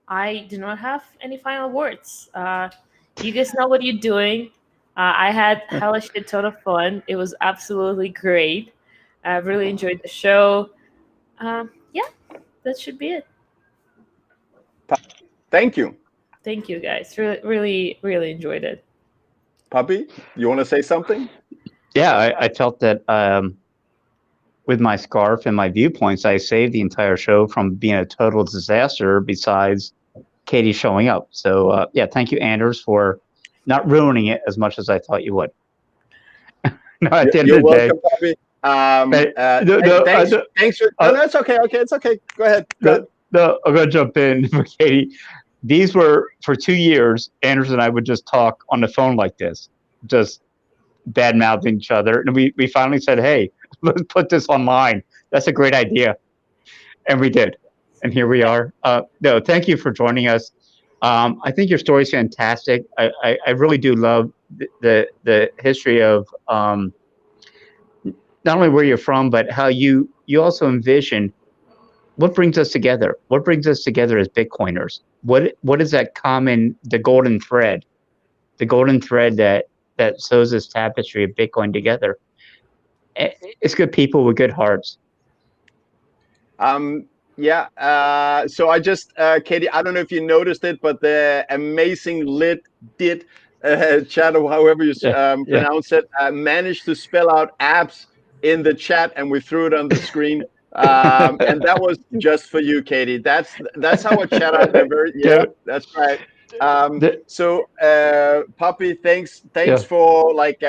I do not have any final words. You guys know what you're doing. I had hella shit ton of fun. It was absolutely great. I really enjoyed the show. That should be it. Thank you. Thank you, guys. Really, really enjoyed it. Puppy, you want to say something? Yeah, I felt that with my scarf and my viewpoints, I saved the entire show from being a total disaster besides Katie showing up. So, thank you, Anders, for not ruining it as much as I thought you would. No, at the end You're of the welcome, day. Puppy. Thanks for. No, that's okay. Okay, it's okay. Go ahead. No, I'm gonna jump in for Katie. These were for 2 years. Anders and I would just talk on the phone like this, just bad mouthing each other, and we finally said, "Hey, let's put this online. That's a great idea," and we did, and here we are. No, thank you for joining us. I think your story is fantastic. I really do love the history of not only where you're from, but how you also envision what brings us together. What brings us together as Bitcoiners? What is that common, the golden thread that that sews this tapestry of Bitcoin together. It's good people with good hearts. Yeah. So I just, Katie, I don't know if you noticed it, but the amazing did chat, or however you pronounce it, managed to spell out apps in the chat, and we threw it on the screen. And that was just for you, Katie. That's how a chat out there. That's right. So Puppy, thanks for like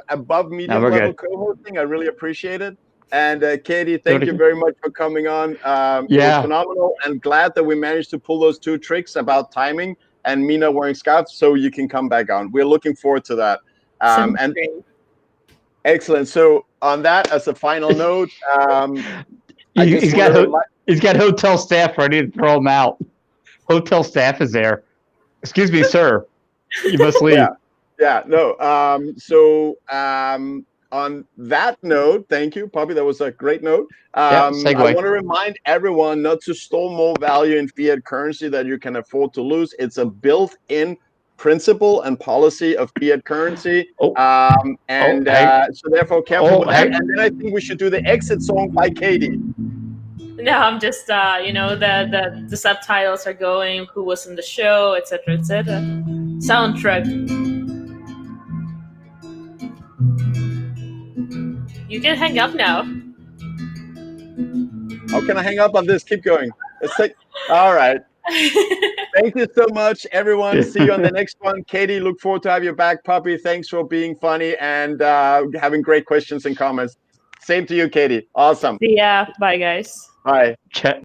above medium level co-hosting. I really appreciate it. And Katie, thank you very much for coming on. It was phenomenal, and glad that we managed to pull those two tricks about timing and Mina wearing scarves, so you can come back on. We're looking forward to that. And great. Excellent. So on that, as a final note, he's got hotel staff ready to throw him out. Hotel staff is there. Excuse me, sir. You must leave. No. On that note, thank you, Puppy. That was a great note. I want to remind everyone not to store more value in fiat currency that you can afford to lose. It's a built-in principle and policy of fiat currency. So therefore, careful with that. And then I think we should do the exit song by Katie. No, I'm just, the subtitles are going, who was in the show, etc., etc. Soundtrack. You can hang up now. How can I hang up on this? Keep going. All right. Thank you so much, everyone. See you on the next one. Katie, look forward to have you back. Puppy, thanks for being funny and having great questions and comments. Same to you, Katie. Awesome. See ya. Bye, guys. Bye.